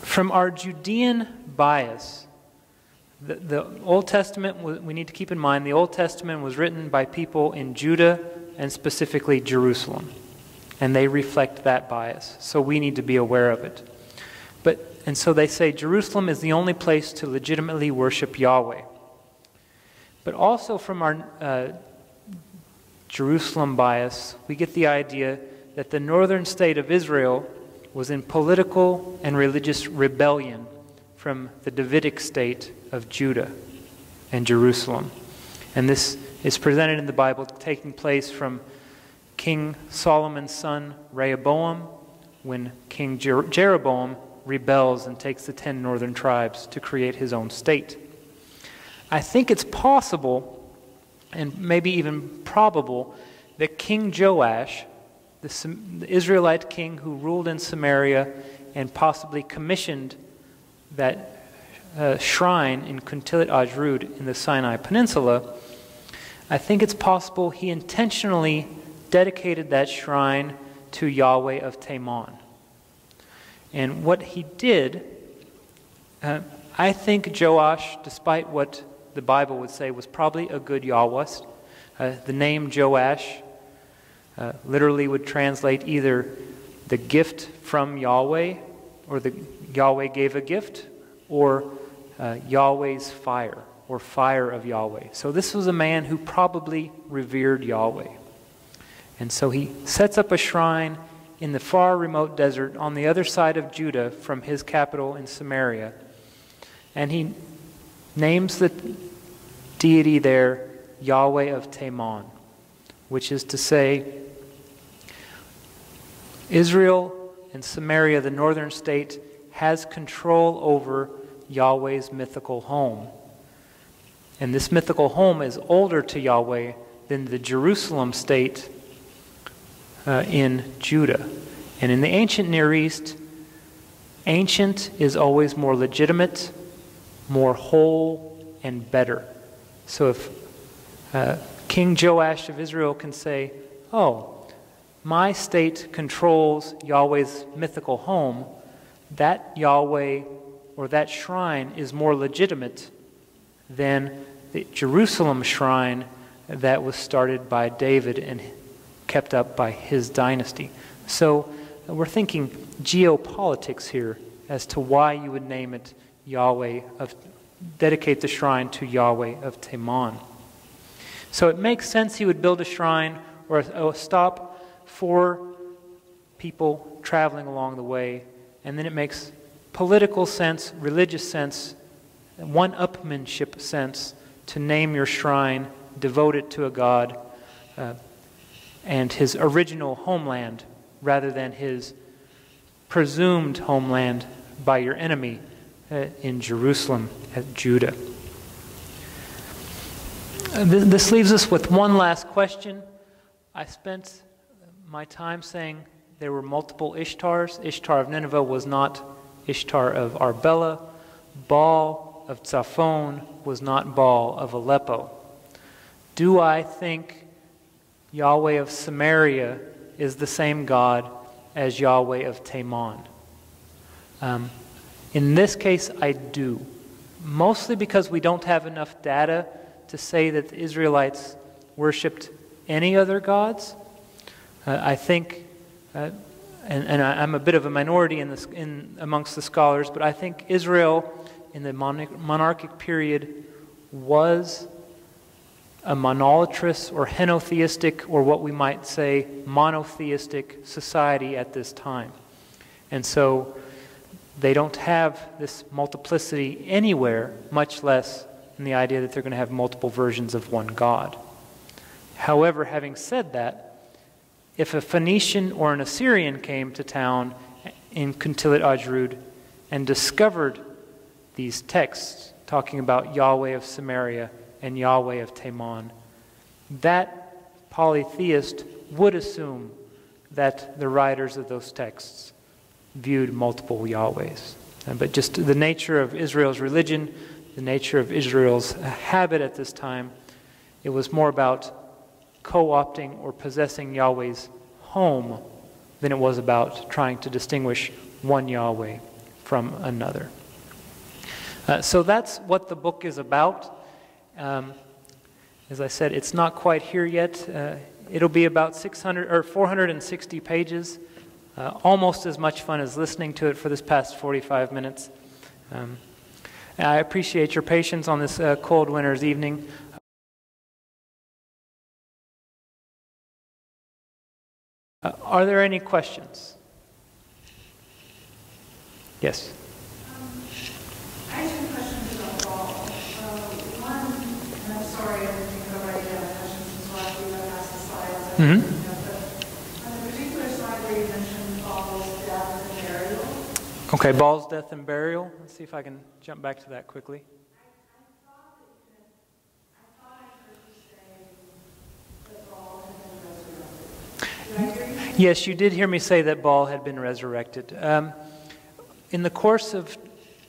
From our Judean bias, the Old Testament, we need to keep in mind, the Old Testament was written by people in Judah and specifically Jerusalem. And they reflect that bias. So we need to be aware of it. And so they say Jerusalem is the only place to legitimately worship Yahweh. But also from our Jerusalem bias, we get the idea that the northern state of Israel was in political and religious rebellion from the Davidic state of Judah and Jerusalem. And this is presented in the Bible taking place from King Solomon's son Rehoboam, when King Jeroboam rebels and takes the 10 northern tribes to create his own state. I think it's possible, and maybe even probable, that King Joash, the Israelite king who ruled in Samaria and possibly commissioned that shrine in Kuntilat Ajrud in the Sinai Peninsula, I think it's possible he intentionally dedicated that shrine to Yahweh of Teman. And what he did, I think Joash, despite what the Bible would say, was probably a good Yahwist. The name Joash literally would translate either the gift from Yahweh, or the Yahweh gave a gift, or Yahweh's fire, or fire of Yahweh. So this was a man who probably revered Yahweh. And so he sets up a shrine in the far remote desert on the other side of Judah from his capital in Samaria. And he names the deity there Yahweh of Teman, which is to say Israel and Samaria, the northern state, has control over Yahweh's mythical home. And this mythical home is older to Yahweh than the Jerusalem state in Judah. And in the ancient Near East, ancient is always more legitimate, more whole, and better. So if King Joash of Israel can say, oh, my state controls Yahweh's mythical home, that Yahweh or that shrine is more legitimate than the Jerusalem shrine that was started by David and kept up by his dynasty. So we're thinking geopolitics here as to why you would name it Yahweh of, dedicate the shrine to Yahweh of Teman. So it makes sense he would build a shrine or a stop for people traveling along the way, and then it makes political sense, religious sense, one-upmanship sense to name your shrine, devote it to a god, and his original homeland rather than his presumed homeland by your enemy in Jerusalem at Judah. This leaves us with one last question. I spent my time saying there were multiple Ishtars. Ishtar of Nineveh was not Ishtar of Arbela. Baal of Zaphon was not Baal of Aleppo. Do I think Yahweh of Samaria is the same God as Yahweh of Teman? In this case, I do. Mostly because we don't have enough data to say that the Israelites worshipped any other gods. I think, and I'm a bit of a minority amongst the scholars, but I think Israel in the monarchic period was a monolatrous or henotheistic, or what we might say monotheistic society at this time. And so they don't have this multiplicity anywhere, much less in the idea that they're going to have multiple versions of one God. However, having said that, if a Phoenician or an Assyrian came to town in Kuntilat Ajrud and discovered these texts talking about Yahweh of Samaria and Yahweh of Teman, that polytheist would assume that the writers of those texts viewed multiple Yahwehs. But just the nature of Israel's religion, the nature of Israel's habit at this time, it was more about co-opting or possessing Yahweh's home than it was about trying to distinguish one Yahweh from another. So that's what the book is about. As I said, it's not quite here yet. It'll be about 460 pages. Almost as much fun as listening to it for this past 45 minutes. I appreciate your patience on this cold winter's evening. Are there any questions? Yes. I have some questions about Baal. One, and I'm sorry I didn't think of writing down questions since last week I passed the slides. On the particular slide where you mentioned Baal's death and burial. Okay, Baal's death and burial. Let's see if I can jump back to that quickly. I thought I heard you say that Baal had been resurrected. Did I hear you? Yes, you did hear me say that Baal had been resurrected. In the course of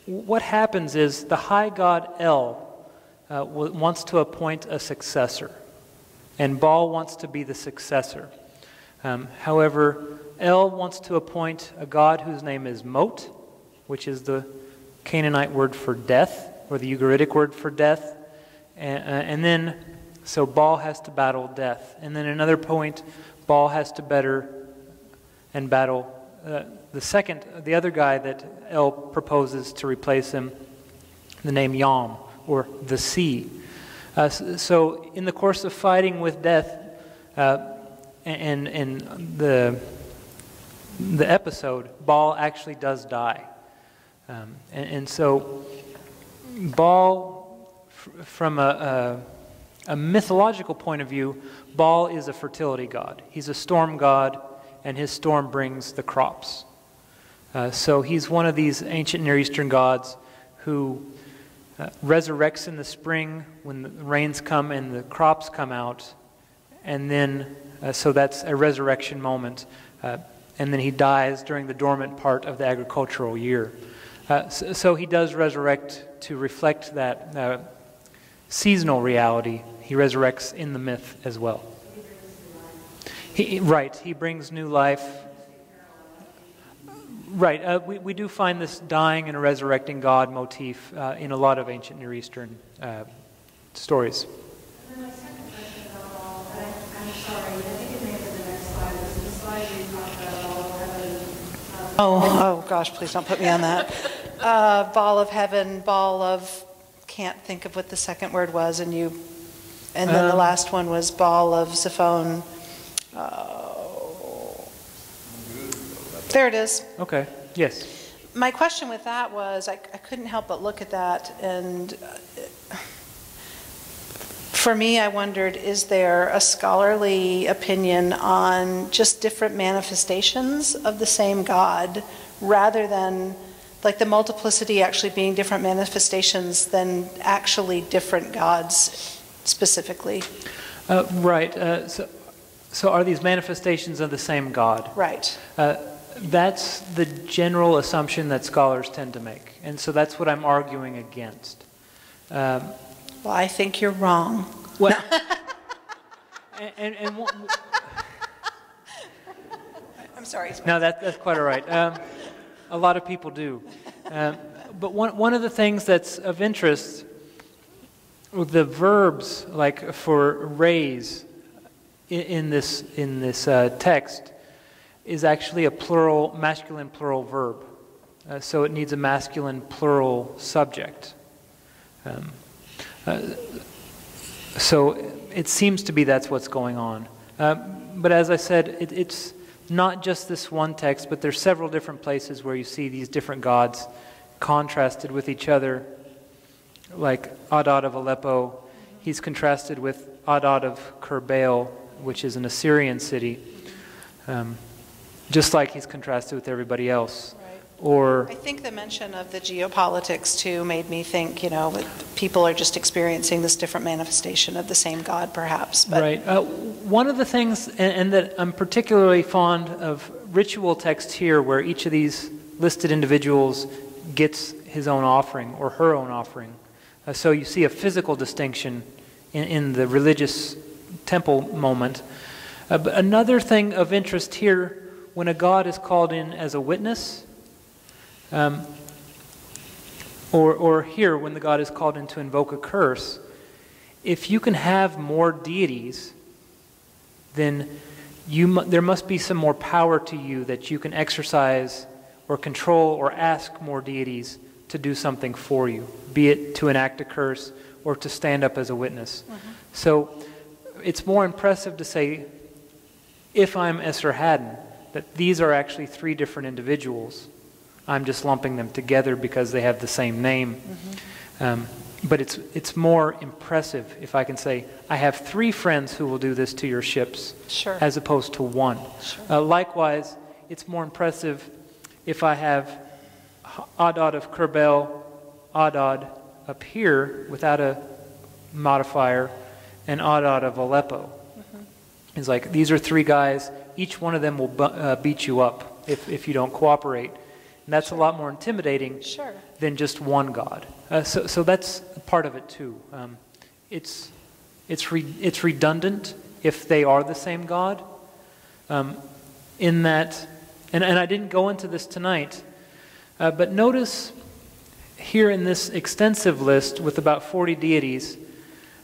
what happens is the high god El wants to appoint a successor, and Baal wants to be the successor. However, El wants to appoint a god whose name is Mot, which is the Canaanite word for death, or the Ugaritic word for death. And then, so Baal has to battle death. And then another point, Baal has to battle the other guy that El proposes to replace him, the name Yam, or the sea. So in the course of fighting with death, and the episode, Baal actually does die. And so Baal, from a mythological point of view, Baal is a fertility god. He's a storm god, and his storm brings the crops. So he's one of these ancient Near Eastern gods who resurrects in the spring when the rains come and the crops come out. And then, so that's a resurrection moment. And then he dies during the dormant part of the agricultural year. So he does resurrect to reflect that seasonal reality. He resurrects in the myth as well. He brings new life. Right, we do find this dying and resurrecting God motif in a lot of ancient Near Eastern stories. And then my second question about Baal, and I'm sorry, I think it may have been the next slide. It was the slide where you talked about Baal of heaven. Oh gosh, please don't put me on that. Baal of heaven, Baal of, can't think of what the second word was, and then the last one was Baal of Zaphon. There it is. Okay, yes. My question with that was, I couldn't help but look at that, and for me, I wondered, is there a scholarly opinion on just different manifestations of the same God rather than like the multiplicity actually being different manifestations than actually different gods specifically. Right. So are these manifestations of the same God? Right. That's the general assumption that scholars tend to make. And so that's what I'm arguing against. Well, I think you're wrong. Well, I'm sorry. No, that's quite all right. A lot of people do. But one of the things that's of interest, the verbs like for raise in this text is actually a plural, masculine plural verb. So it needs a masculine plural subject. So it seems to be that's what's going on. But as I said, it's not just this one text, but there's several different places where you see these different gods contrasted with each other. Like Adad of Aleppo, he's contrasted with Adad of Kerbaal, which is an Assyrian city, just like he's contrasted with everybody else. Right. Or I think the mention of the geopolitics too made me think, people are just experiencing this different manifestation of the same God, perhaps. But. Right. One of the things, and that I'm particularly fond of ritual text here, where each of these listed individuals gets his own offering or her own offering. So you see a physical distinction in the religious temple moment. But another thing of interest here, when a god is called in as a witness, or here when the god is called in to invoke a curse, if you can have more deities, then there must be some more power to you that you can exercise or control or ask more deities to do something for you, be it to enact a curse or to stand up as a witness. Mm-hmm. So it's more impressive to say, if I'm Esarhaddon, that these are actually three different individuals. I'm just lumping them together because they have the same name. Mm-hmm. But it's more impressive if I can say, I have three friends who will do this to your ships, sure, as opposed to one. Sure. Likewise, it's more impressive if I have Adad of Kerbaal, Adad up here without a modifier, and Adad of Aleppo. Mm-hmm. It's like, these are three guys, each one of them will beat you up if you don't cooperate. And that's, sure, a lot more intimidating, sure, than just one god. So that's part of it too. It's redundant if they are the same god. In that, and I didn't go into this tonight, but notice here in this extensive list with about 40 deities,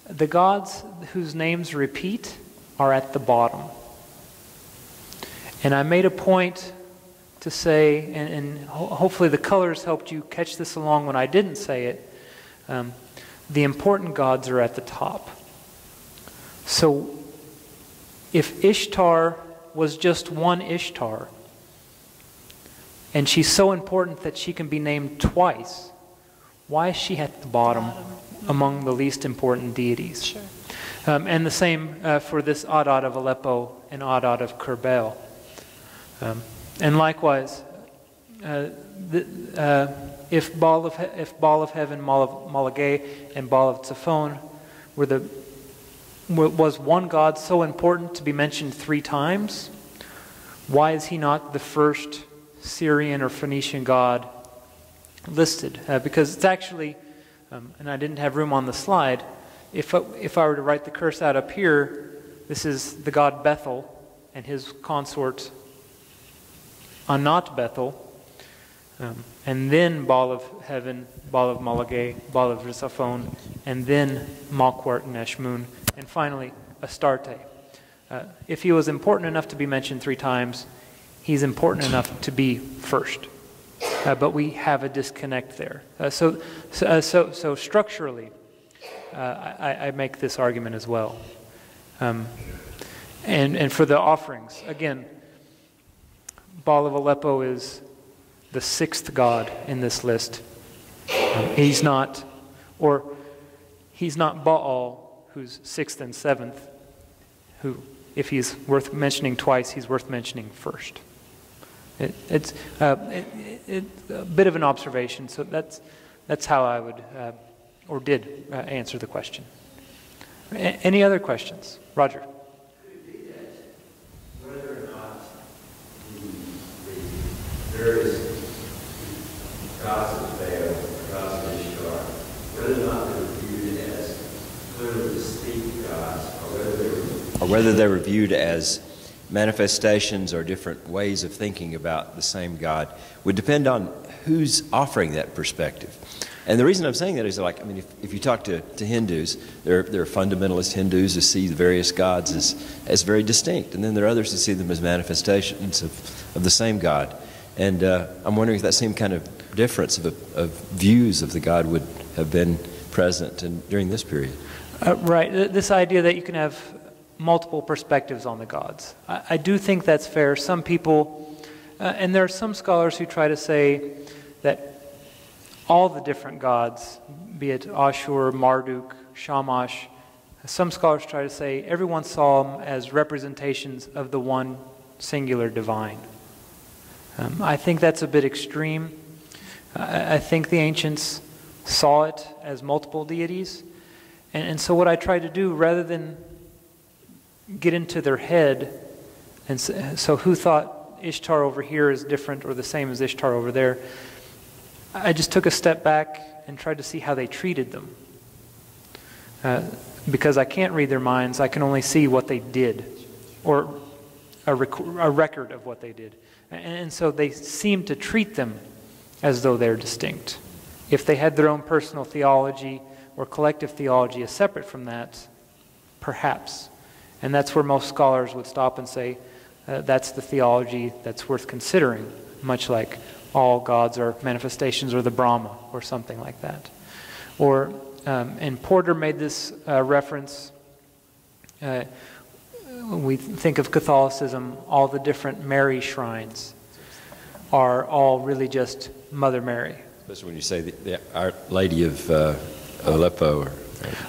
the gods whose names repeat are at the bottom. And I made a point to say, and hopefully the colors helped you catch this along when I didn't say it, the important gods are at the top. So if Ishtar was just one Ishtar, and she's so important that she can be named twice, why is she at the bottom among the least important deities? Sure. And the same for this Adad of Aleppo and Adad of Kerbaal. And likewise, if Baal of Heaven, Malagay, and Baal of Tzafon was one god so important to be mentioned three times, why is he not the first Syrian or Phoenician god listed? Because it's actually, and I didn't have room on the slide, if I were to write the curse out up here, this is the god Bethel and his consort Anat Bethel, and then Baal of Heaven, Baal of Malagay, Baal of Tzafon, and then Malquart and Eshmun, and finally Astarte. If he was important enough to be mentioned three times, he's important enough to be first. But we have a disconnect there. So structurally, I make this argument as well. And for the offerings, again, Baal of Aleppo is the sixth god in this list. He's not Baal, who's sixth and seventh, who, if he's worth mentioning twice, he's worth mentioning first. It's a bit of an observation, so that's how I would, or did, answer the question. Any other questions? Roger. Could it be that whether or not the various gods of Baal, gods of Ishtar, whether or not they were viewed as clearly distinct gods, or whether they were viewed as manifestations or different ways of thinking about the same God, would depend on who's offering that perspective. And the reason I'm saying that is, like, I mean, if you talk to Hindus, there are fundamentalist Hindus who see the various gods as very distinct, and then there are others who see them as manifestations of the same God. And I'm wondering if that same kind of difference of views of the God would have been present during this period. Right. This idea that you can have multiple perspectives on the gods. I do think that's fair. Some people, and there are some scholars who try to say that all the different gods, be it Ashur, Marduk, Shamash, some scholars try to say everyone saw them as representations of the one singular divine. I think that's a bit extreme. I think the ancients saw it as multiple deities. And so what I try to do, rather than get into their head, and so who thought Ishtar over here is different or the same as Ishtar over there, I just took a step back and tried to see how they treated them. Because I can't read their minds, I can only see what they did, or a record of what they did. And so they seem to treat them as though they're distinct. If they had their own personal theology or collective theology as separate from that, perhaps. And that's where most scholars would stop and say, that's the theology that's worth considering, much like all gods are manifestations or the Brahma or something like that. Or, and Porter made this reference, when we think of Catholicism, all the different Mary shrines are all really just Mother Mary. Especially when you say Our Lady of Aleppo.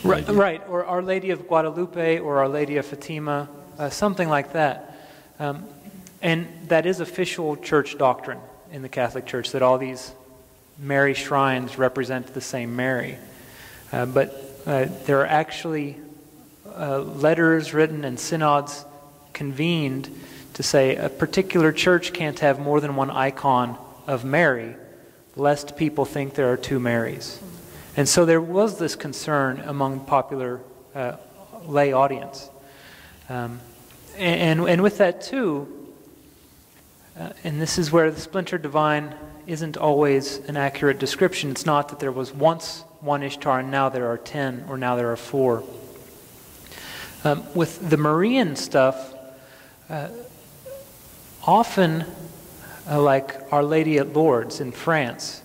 Right, or Our Lady of Guadalupe or Our Lady of Fatima, something like that. And that is official church doctrine in the Catholic Church, that all these Mary shrines represent the same Mary. But there are actually letters written and synods convened to say a particular church can't have more than one icon of Mary, lest people think there are two Marys. And so there was this concern among popular lay audience. And with that too, and this is where the Splintered Divine isn't always an accurate description. It's not that there was once one Ishtar and now there are 10 or now there are 4. With the Marian stuff, often like Our Lady at Lourdes in France,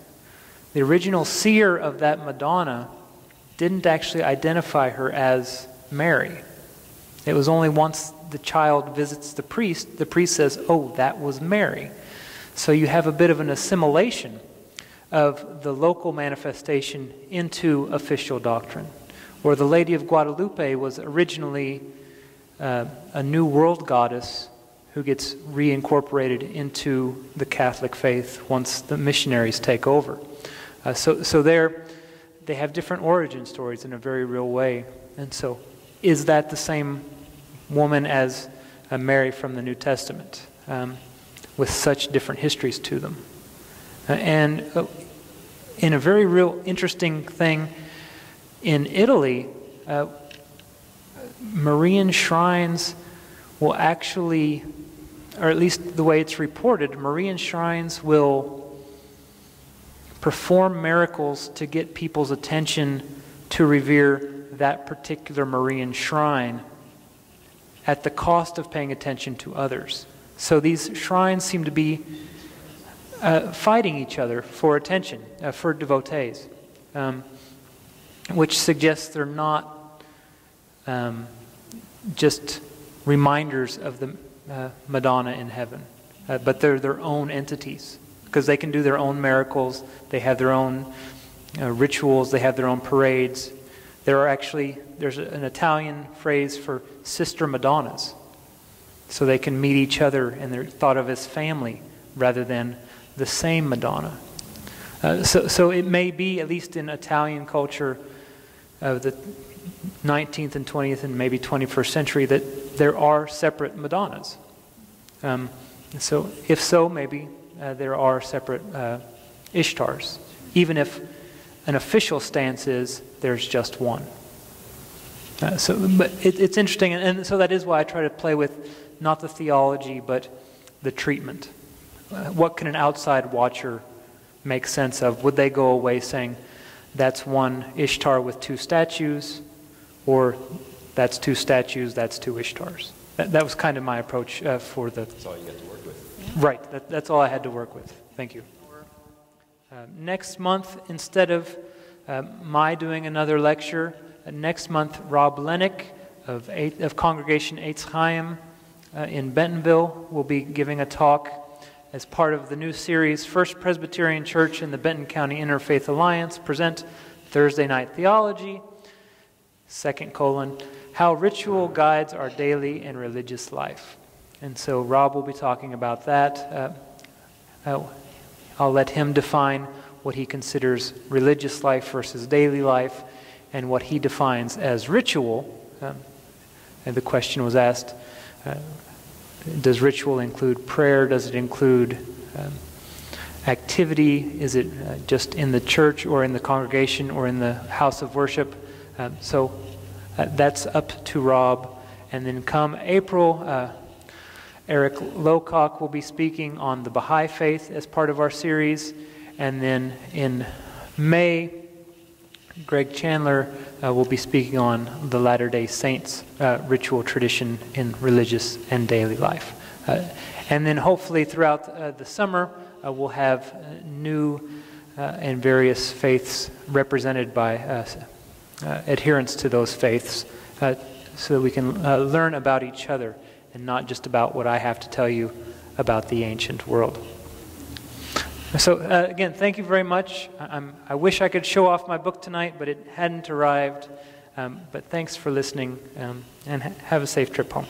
the original seer of that Madonna didn't actually identify her as Mary. It was only once the child visits the priest says, oh, that was Mary. So you have a bit of an assimilation of the local manifestation into official doctrine. Or the Lady of Guadalupe was originally a New World goddess who gets reincorporated into the Catholic faith once the missionaries take over. So there, they have different origin stories in a very real way. And so, is that the same woman as Mary from the New Testament, with such different histories to them? And in a very real interesting thing, in Italy, Marian shrines will actually, or at least the way it's reported, Marian shrines will perform miracles to get people's attention to revere that particular Marian shrine at the cost of paying attention to others. So these shrines seem to be fighting each other for attention, for devotees, which suggests they're not just reminders of the Madonna in heaven, but they're their own entities, because they can do their own miracles, they have their own rituals, they have their own parades. There's an Italian phrase for sister Madonnas. So they can meet each other and they're thought of as family rather than the same Madonna. So it may be, at least in Italian culture of the 19th and 20th and maybe 21st century, that there are separate Madonnas. So if so, maybe there are separate Ishtars, even if an official stance is there's just one. But it's interesting, and so that is why I try to play with not the theology, but the treatment. What can an outside watcher make sense of? Would they go away saying, that's one Ishtar with two statues, or that's two statues, that's two Ishtars? That was kind of my approach for the... That's all you got to work with. Right, that's all I had to work with. Thank you. Next month, instead of my doing another lecture, next month Rob Lennick of Congregation Eitz Chaim in Bentonville will be giving a talk as part of the new series, First Presbyterian Church in the Benton County Interfaith Alliance present Thursday Night Theology, How Ritual Guides Our Daily and Religious Life. And so Rob will be talking about that. I'll let him define what he considers religious life versus daily life and what he defines as ritual. And the question was asked, does ritual include prayer? Does it include activity? Is it just in the church or in the congregation or in the house of worship? So that's up to Rob. And then come April, Eric Lowcock will be speaking on the Baha'i faith as part of our series. And then in May, Greg Chandler will be speaking on the Latter-day Saints ritual tradition in religious and daily life. And then hopefully throughout the summer, we'll have new and various faiths represented by adherents to those faiths so that we can learn about each other and not just about what I have to tell you about the ancient world. So again, thank you very much. I wish I could show off my book tonight, but it hadn't arrived. But thanks for listening, and have a safe trip home.